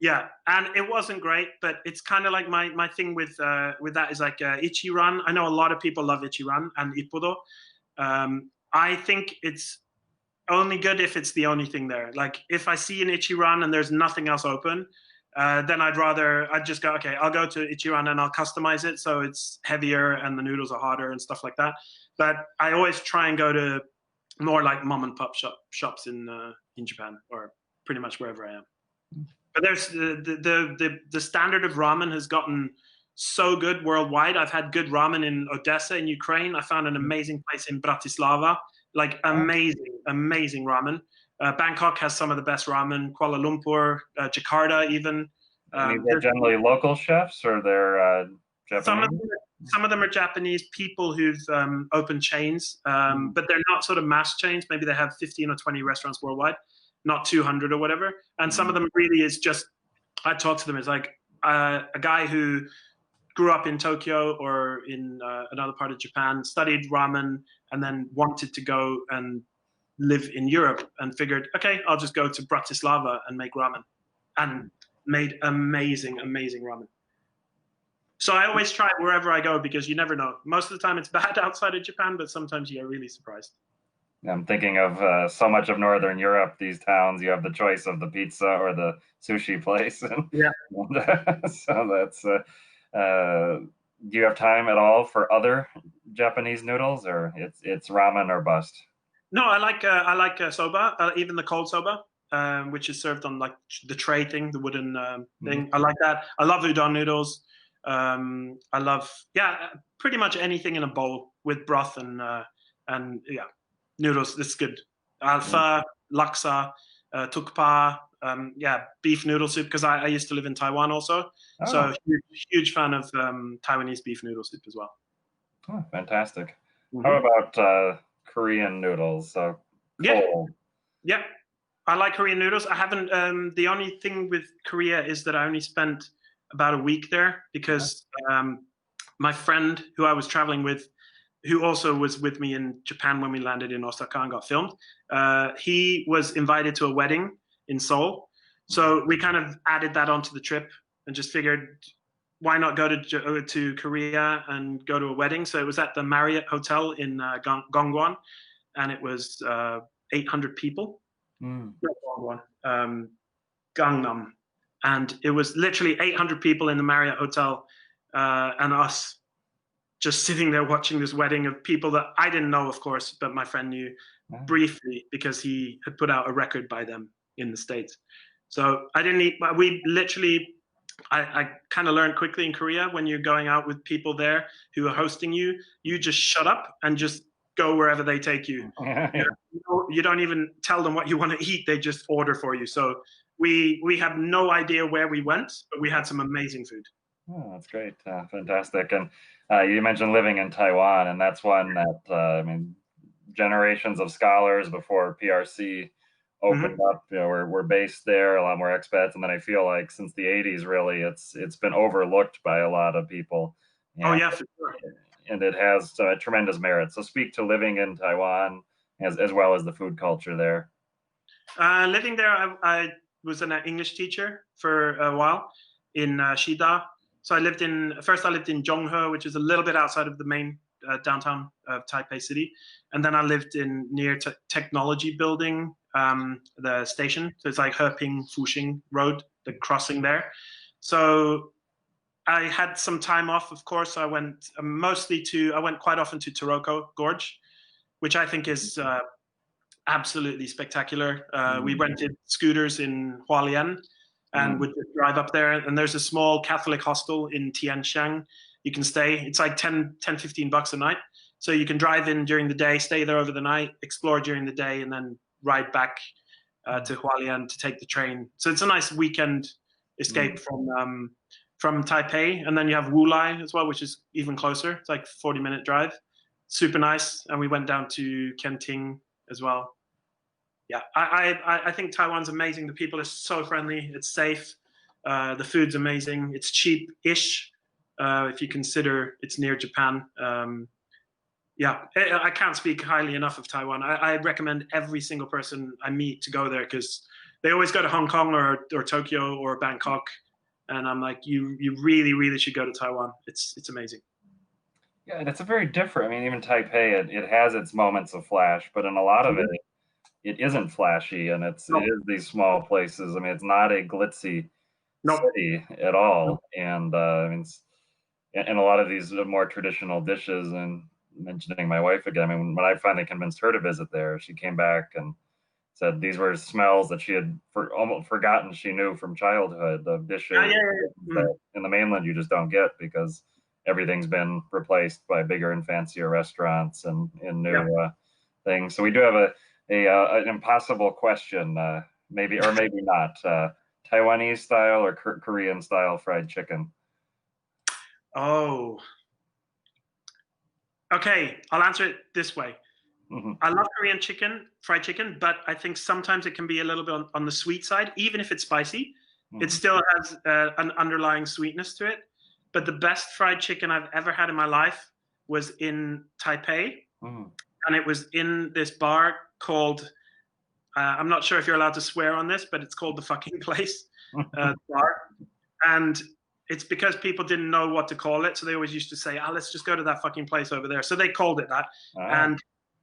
Yeah, and it wasn't great, but it's kind of like my thing with that is like Ichiran. I know a lot of people love Ichiran and Ippudo. I think it's only good if it's the only thing there. Like if I see an Ichiran and there's nothing else open, then I'd just go, okay, I'll go to Ichiran and I'll customize it so it's heavier and the noodles are hotter and stuff like that. But I always try and go to more like mom and pop shops in Japan, or pretty much wherever I am. But there's the standard of ramen has gotten so good worldwide. I've had good ramen in Odessa in Ukraine. I found an amazing place in Bratislava, like amazing ramen. Bangkok has some of the best ramen. Kuala Lumpur, Jakarta, even. They're generally local chefs, or they're Japanese? Some of them are Japanese people who've opened chains, but they're not sort of mass chains. Maybe they have 15 or 20 restaurants worldwide, not 200 or whatever. And some of them really is just, I talk to them as like a guy who grew up in Tokyo or in another part of Japan, studied ramen, and then wanted to go and live in Europe and figured, okay, I'll just go to Bratislava and make ramen, and made amazing ramen. So I always try it wherever I go because you never know. Most of the time it's bad outside of Japan, but sometimes you're really surprised. I'm thinking of so much of Northern Europe, these towns, you have the choice of the pizza or the sushi place. Yeah. So that's, do you have time at all for other Japanese noodles, or it's ramen or bust? No, I like soba, even the cold soba, which is served on like the tray thing, the wooden thing. I like that. I love udon noodles. I love, pretty much anything in a bowl with broth and noodles. That's good. Alpha, laksa, tukpa, beef noodle soup, because I used to live in Taiwan also. Oh. So huge fan of Taiwanese beef noodle soup as well. Oh, fantastic. How about Korean noodles? So cold. Yeah, I like Korean noodles. I haven't, the only thing with Korea is that I only spent about a week there because my friend who I was traveling with, who also was with me in Japan when we landed in Osaka and got filmed, he was invited to a wedding in Seoul. So we kind of added that onto the trip and just figured, why not go to Korea and go to a wedding? So it was at the Marriott Hotel in Gongwon, and it was 800 people. Gangnam. And it was literally 800 people in the Marriott Hotel, and us just sitting there watching this wedding of people that I didn't know, of course, but my friend knew briefly because he had put out a record by them in the States. So I didn't eat, but we literally, I kind of learned quickly in Korea, when you're going out with people there who are hosting you, you just shut up and just go wherever they take you. You don't even tell them what you want to eat. They just order for you. So we have no idea where we went, but we had some amazing food. Oh, that's great. Fantastic. And you mentioned living in Taiwan, and that's one that, I mean, generations of scholars before PRC opened up, you know, we're based there, a lot more expats. And then I feel like since the 80s, really, it's been overlooked by a lot of people. Oh, yeah, for sure. And it has tremendous merit. So speak to living in Taiwan as well as the food culture there. Living there, I was an English teacher for a while in Shida. So I lived in Zhonghe, which is a little bit outside of the main downtown of Taipei City. And then I lived in near Technology Building, the station. So it's like Heping Fuxing Road, the crossing there. So I had some time off, of course. I went quite often to Taroko Gorge, which I think is absolutely spectacular. We rented scooters in Hualien and would just drive up there. And there's a small Catholic hostel in Tianxiang. You can stay. It's like 15 bucks a night. So you can drive in during the day, stay there over the night, explore during the day, and then ride back to Hualien to take the train. So it's a nice weekend escape from Taipei. And then you have Wulai as well, which is even closer. It's like a 40-minute drive. Super nice. And we went down to Kenting as well. Yeah, I think Taiwan's amazing. The people are so friendly. It's safe. The food's amazing. It's cheap-ish if you consider it's near Japan. Yeah, I can't speak highly enough of Taiwan. I recommend every single person I meet to go there because they always go to Hong Kong or Tokyo or Bangkok, and I'm like, you really, really should go to Taiwan. It's amazing. Yeah, and it's a very different. I mean, even Taipei, it has its moments of flash, but in a lot of it isn't flashy, and it is these small places. I mean, it's not a glitzy city at all, and I mean, and a lot of these more traditional dishes. And mentioning my wife again, I mean, when I finally convinced her to visit there, she came back and said these were smells that she had almost forgotten she knew from childhood of dishes that in the mainland you just don't get because everything's been replaced by bigger and fancier restaurants and new things. So we do have an impossible question, maybe or maybe not. Taiwanese style or Korean style fried chicken? Oh, okay. I'll answer it this way. I love Korean fried chicken, but I think sometimes it can be a little bit on the sweet side. Even if it's spicy, it still has an underlying sweetness to it. But the best fried chicken I've ever had in my life was in Taipei. And it was in this bar called, I'm not sure if you're allowed to swear on this, but it's called The Fucking Place bar. And it's because people didn't know what to call it. So they always used to say, let's just go to that fucking place over there. So they called it that. And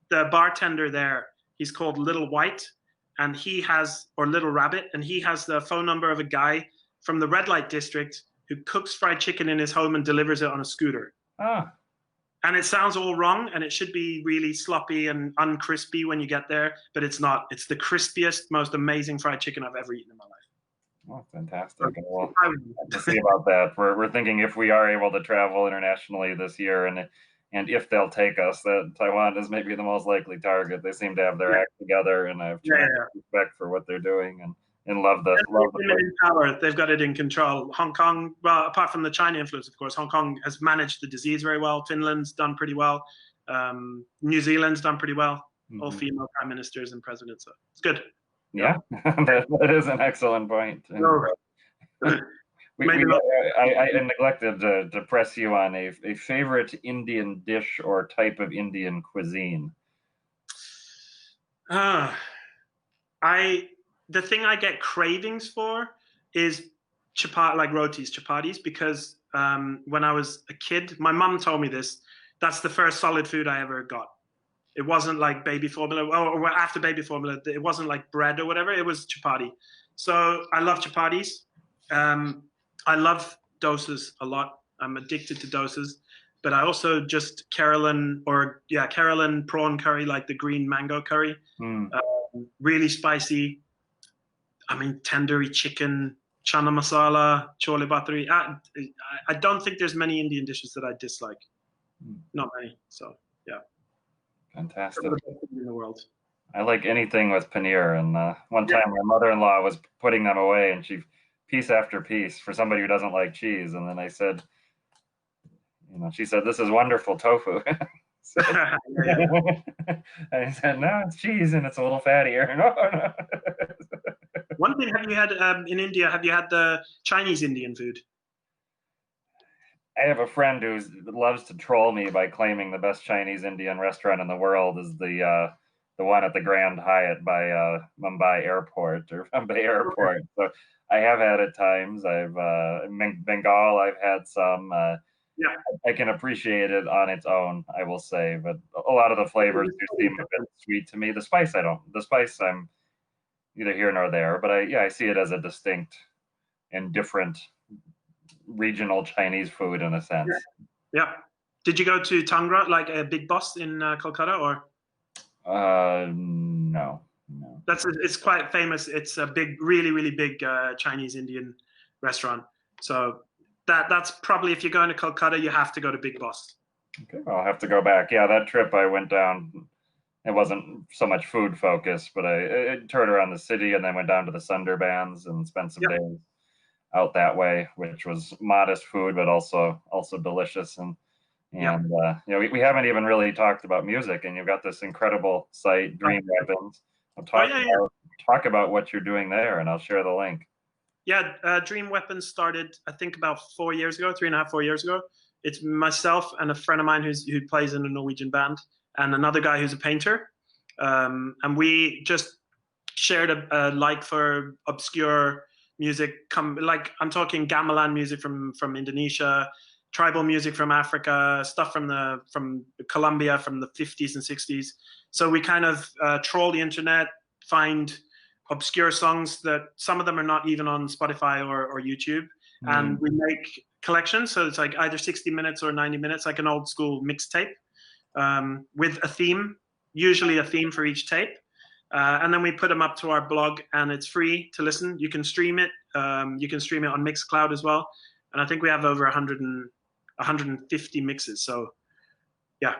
the bartender there, he's called Little White, and he has, or Little Rabbit, and he has the phone number of a guy from the red light district who cooks fried chicken in his home and delivers it on a scooter. And it sounds all wrong, and it should be really sloppy and uncrispy when you get there, but it's not. It's the crispiest, most amazing fried chicken I've ever eaten in my life. Oh, fantastic. Well, to see about that. We're thinking if we are able to travel internationally this year and if they'll take us, that Taiwan is maybe the most likely target. They seem to have their act together, and I have tremendous respect for what they're doing and love the power. They've got it in control. Hong Kong, well, apart from the China influence, of course, Hong Kong has managed the disease very well. Finland's done pretty well. New Zealand's done pretty well. All female prime ministers and presidents. So it's good. Yeah, that is an excellent point. I neglected to press you on a favorite Indian dish or type of Indian cuisine. The thing I get cravings for is chapatis, because when I was a kid, my mum told me this. That's the first solid food I ever got. It wasn't like baby formula, or after baby formula, it wasn't like bread or whatever. It was chapati. So I love chapatis. I love dosas a lot. I'm addicted to dosas. But I also just Carolan prawn curry, like the green mango curry. Really spicy. I mean, tandoori chicken, chana masala, chole bhaturi. I don't think there's many Indian dishes that I dislike. Not many. So, yeah. Fantastic. In the world. I like anything with paneer. And one time my mother-in-law was putting them away, and she piece after piece for somebody who doesn't like cheese. And then I said, she said, "This is wonderful tofu." I said, "No, it's cheese and it's a little fattier." No. One thing, have you had in India? Have you had the Chinese Indian food? I have a friend who loves to troll me by claiming the best Chinese Indian restaurant in the world is the one at the Grand Hyatt by Mumbai Airport or Mumbai Airport. So I have had it times. I've Bengal. I've had some. I can appreciate it on its own, I will say, but a lot of the flavors do seem a bit sweet to me. The spice, I don't. The spice, I'm neither here nor there. But I see it as a distinct and different regional Chinese food in a sense. Yeah. Did you go to Tangra, like a Big Boss in Kolkata, or? No. It's quite famous. It's a big, really, really big Chinese Indian restaurant. So that's probably, if you're going to Calcutta, you have to go to Big Boss. Okay, I'll have to go back. Yeah, that trip I went down, it wasn't so much food focused, but I toured around the city and then went down to the Sundarbans and spent some days out that way, which was modest food, but also delicious. And we haven't even really talked about music, and you've got this incredible site, Dream Weapons. I'll talk about what you're doing there, and I'll share the link. Yeah, Dream Weapons started, I think, about 4 years ago, 3.5, 4 years ago. It's myself and a friend of mine who plays in a Norwegian band, and another guy who's a painter. And we just shared a like for obscure music. I'm talking gamelan music from Indonesia, tribal music from Africa, stuff from Colombia from the 50s and 60s. So we kind of troll the internet, find obscure songs that some of them are not even on Spotify or YouTube, and we make collections. So it's like either 60 minutes or 90 minutes, like an old school mixtape with a theme, usually a theme for each tape. And then we put them up to our blog, and it's free to listen. You can stream it. You can stream it on Mixcloud as well. And I think we have over 150 mixes. So yeah,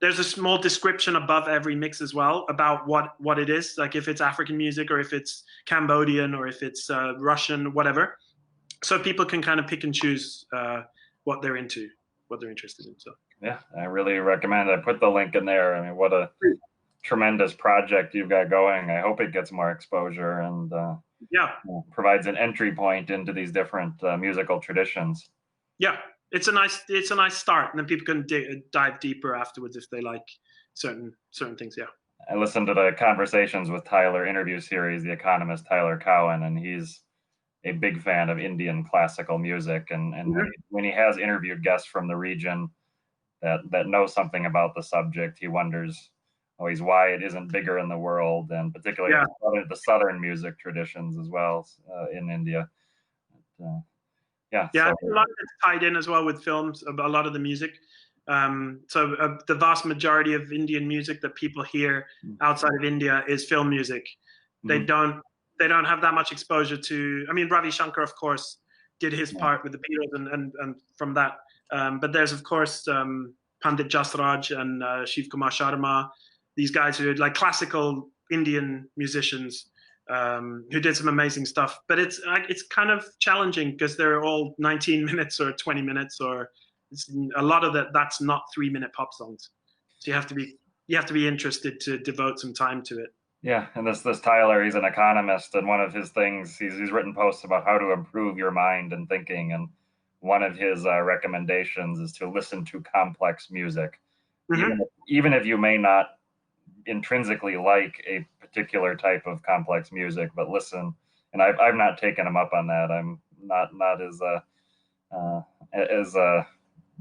there's a small description above every mix as well about what it is, like if it's African music or if it's Cambodian or if it's Russian, whatever. So people can kind of pick and choose what they're into, what they're interested in. So yeah, I really recommend. I put the link in there. I mean, what a tremendous project you've got going. I hope it gets more exposure and provides an entry point into these different musical traditions. Yeah, it's a nice start, and then people can dive deeper afterwards if they like certain things. Yeah, I listened to the Conversations with Tyler interview series, the economist Tyler Cowen, and he's a big fan of Indian classical music. And when he has interviewed guests from the region that know something about the subject, he wonders always why it isn't bigger in the world, and particularly the southern music traditions as well in India. So, a lot of it's tied in as well with films. A lot of the music. So the vast majority of Indian music that people hear outside of India is film music. They don't have that much exposure to. I mean, Ravi Shankar, of course, did his part with the Beatles, and from that. But there's of course Pandit Jasraj and Shiv Kumar Sharma, these guys who are like classical Indian musicians who did some amazing stuff. But it's kind of challenging because they're all 19 minutes or 20 minutes, or a lot of that's not 3-minute pop songs. So you have to be interested to devote some time to it. Yeah, and this Tyler, he's an economist, and one of his things, he's written posts about how to improve your mind and thinking, and one of his recommendations is to listen to complex music, even if you may not intrinsically like a particular type of complex music, but listen. And I've not taken him up on that. I'm not as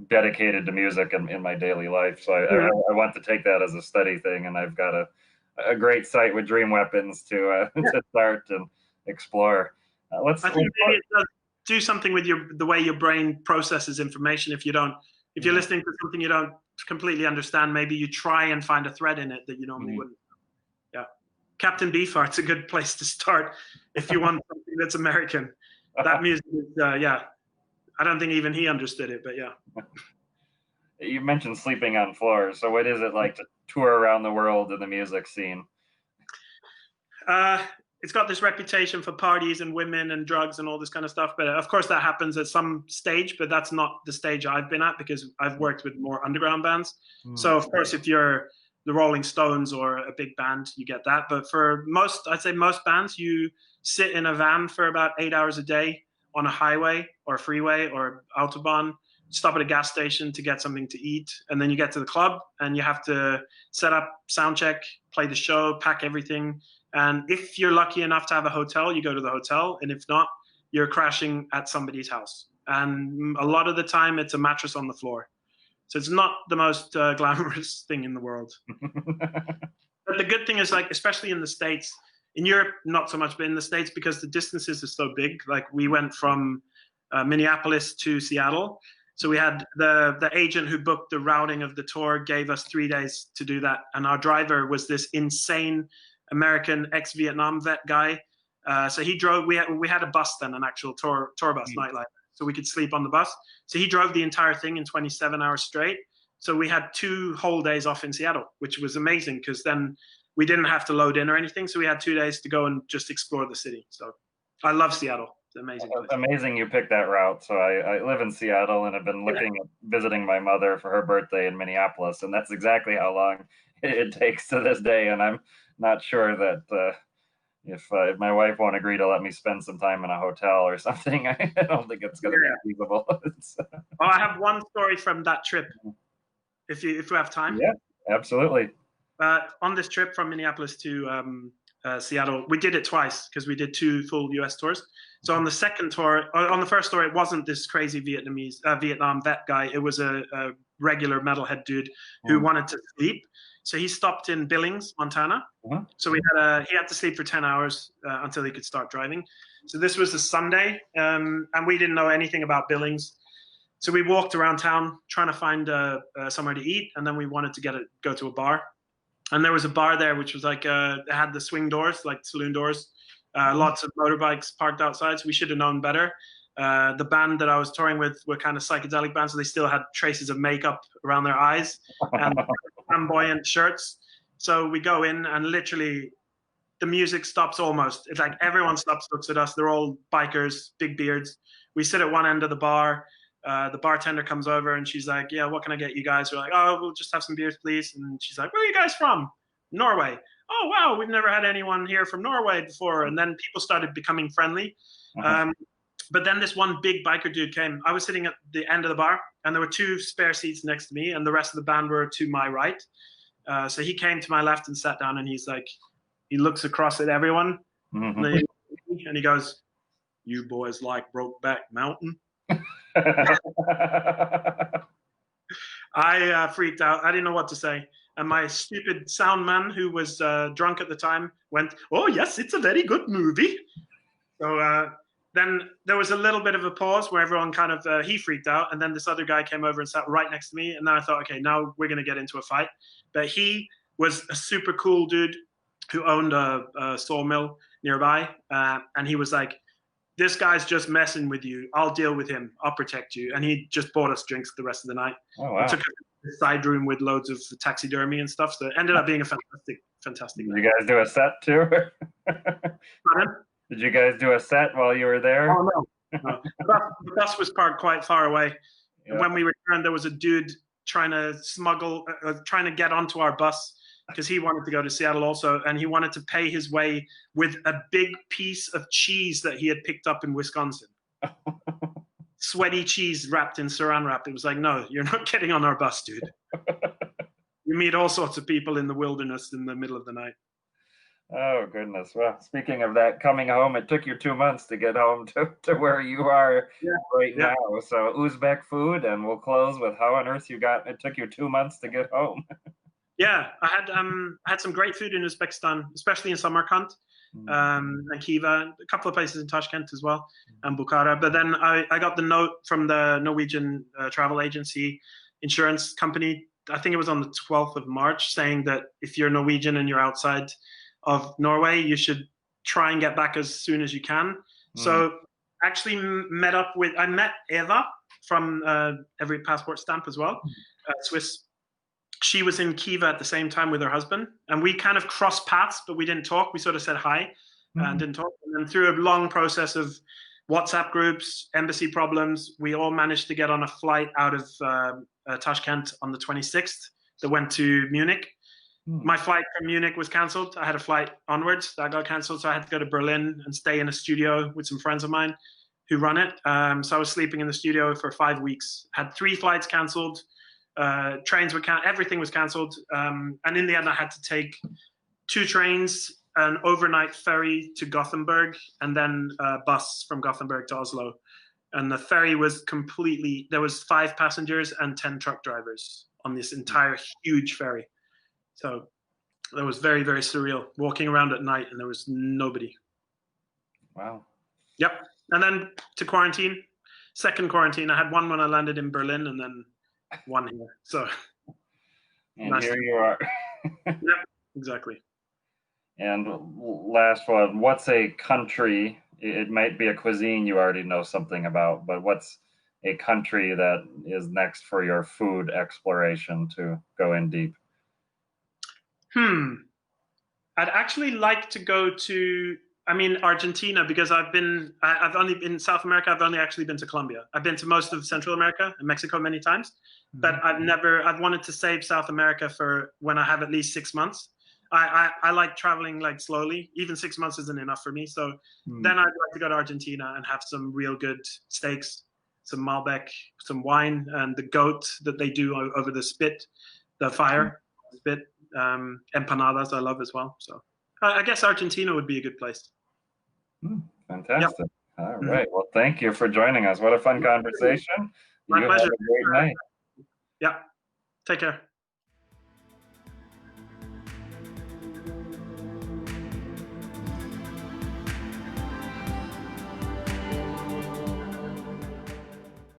dedicated to music in my daily life, so I want to take that as a study thing, and I've got a great site with Dream Weapons to start and explore. I think maybe it does do something with the way your brain processes information. If you're listening to something you don't completely understand, maybe you try and find a thread in it that you normally wouldn't. Yeah, Captain Beefheart's a good place to start if you want something that's American. That music is, I don't think even he understood it, but yeah. You mentioned sleeping on floors. So what is it like to tour around the world in the music scene? It's got this reputation for parties and women and drugs and all this kind of stuff. But of course that happens at some stage, but that's not the stage I've been at because I've worked with more underground bands. So of course, if you're the Rolling Stones or a big band, you get that. But for I'd say most bands, you sit in a van for about 8 hours a day on a highway or a freeway or Autobahn, stop at a gas station to get something to eat. And then you get to the club and you have to set up, sound check, play the show, pack everything. And if you're lucky enough to have a hotel, you go to the hotel. And if not, you're crashing at somebody's house. And a lot of the time, it's a mattress on the floor. So it's not the most glamorous thing in the world. But the good thing is, like, especially in the States, in Europe, not so much, but in the States, because the distances are so big. Like we went from Minneapolis to Seattle. So we had the agent who booked the routing of the tour gave us 3 days to do that, and our driver was this insane American ex-Vietnam vet guy. So he drove. We had a bus then, an actual tour bus, nightlife, so we could sleep on the bus. So he drove the entire thing in 27 hours straight. So we had 2 whole days off in Seattle, which was amazing because then we didn't have to load in or anything. So we had 2 days to go and just explore the city. So I love Seattle. It's an amazing place. Amazing you picked that route. So I live in Seattle and have been looking at visiting my mother for her birthday in Minneapolis, and that's exactly how long it takes to this day. And I'm not sure that if my wife won't agree to let me spend some time in a hotel or something, I don't think it's going to be feasible. Oh, I have one story from that trip. If you have time. Yeah, absolutely. On this trip from Minneapolis to Seattle, we did it twice because we did 2 full US tours. So on the second tour, on the first tour, it wasn't this crazy Vietnam vet guy. It was a regular metalhead dude who wanted to sleep. So he stopped in Billings, Montana. So he had to sleep for 10 hours until he could start driving. So this was a Sunday, and we didn't know anything about Billings. So we walked around town trying to find somewhere to eat, and then we wanted to go to a bar. And there was a bar there which was like it had the swing doors, like saloon doors, lots of motorbikes parked outside. So we should have known better. The band that I was touring with were kind of psychedelic bands, so they still had traces of makeup around their eyes and flamboyant shirts. So we go in, and literally the music stops almost. It's like everyone stops, looks at us. They're all bikers, big beards. We sit at one end of the bar. The bartender comes over and she's like, yeah, what can I get you guys? We're like, oh, we'll just have some beers, please. And she's like, where are you guys from? Norway. Oh, wow, we've never had anyone here from Norway before. And then people started becoming friendly. But then this one big biker dude came. I was sitting at the end of the bar, and there were 2 spare seats next to me, and the rest of the band were to my right. So he came to my left and sat down, and he's like, he looks across at everyone, and he goes, you boys like Brokeback Mountain? I freaked out. I didn't know what to say. And my stupid sound man, who was drunk at the time, went, oh, yes, it's a very good movie. So then there was a little bit of a pause where everyone kind of, he freaked out. And then this other guy came over and sat right next to me. And then I thought, okay, now we're going to get into a fight. But he was a super cool dude who owned a sawmill nearby. And he was like, this guy's just messing with you. I'll deal with him. I'll protect you. And he just bought us drinks the rest of the night. Oh, wow. Took a side room with loads of taxidermy and stuff. So it ended up being a fantastic night. Did you guys do a set too? Did you guys do a set while you were there? Oh, no. The bus was parked quite far away. Yeah. When we returned, there was a dude trying to get onto our bus because he wanted to go to Seattle also, and he wanted to pay his way with a big piece of cheese that he had picked up in Wisconsin. Sweaty cheese wrapped in saran wrap. It was like, no, you're not getting on our bus, dude. You meet all sorts of people in the wilderness in the middle of the night. Oh, goodness. Well, speaking of that, coming home, it took you 2 months to get home to where you are now. So Uzbek food, and we'll close with how on earth it took you 2 months to get home. Yeah, I had some great food in Uzbekistan, especially in Samarkand, and Khiva, a couple of places in Tashkent as well, and Bukhara. But then I got the note from the Norwegian travel agency insurance company, I think it was on the 12th of March, saying that if you're Norwegian and you're outside of Norway, you should try and get back as soon as you can. So actually I met Eva from Every Passport Stamp as well, Swiss. She was in Khiva at the same time with her husband, and we kind of crossed paths, but we didn't talk. We sort of said hi and didn't talk. And then through a long process of WhatsApp groups, embassy problems, we all managed to get on a flight out of Tashkent on the 26th that went to Munich. My flight from Munich was cancelled. I had a flight onwards that got cancelled, so I had to go to Berlin and stay in a studio with some friends of mine who run it. So I was sleeping in the studio for 5 weeks. Had 3 flights cancelled. Trains were everything was cancelled, and in the end I had to take 2 trains, an overnight ferry to Gothenburg, and then a bus from Gothenburg to Oslo. And the ferry was there was 5 passengers and 10 truck drivers on this entire huge ferry. So that was very, very surreal, walking around at night and there was nobody. Wow. Yep. And then to quarantine. second quarantine. I had one when I landed in Berlin, and then one here. So, and nice. Here you are. Yeah, exactly. And last one, what's a country, it might be a cuisine you already know something about, but what's a country that is next for your food exploration to go in deep? I'd actually like to go to, Argentina, because I've only been in South America. I've only actually been to Colombia. I've been to most of Central America and Mexico many times, but I've wanted to save South America for when I have at least 6 months. I like traveling like slowly. Even 6 months isn't enough for me. So then I'd like to go to Argentina and have some real good steaks, some Malbec, some wine, and the goat that they do over the fire spit. Empanadas I love as well. So I guess Argentina would be a good place. Fantastic. Yep. All right. Well, thank you for joining us. What a fun conversation. My pleasure. Have a great night. Yeah. Take care.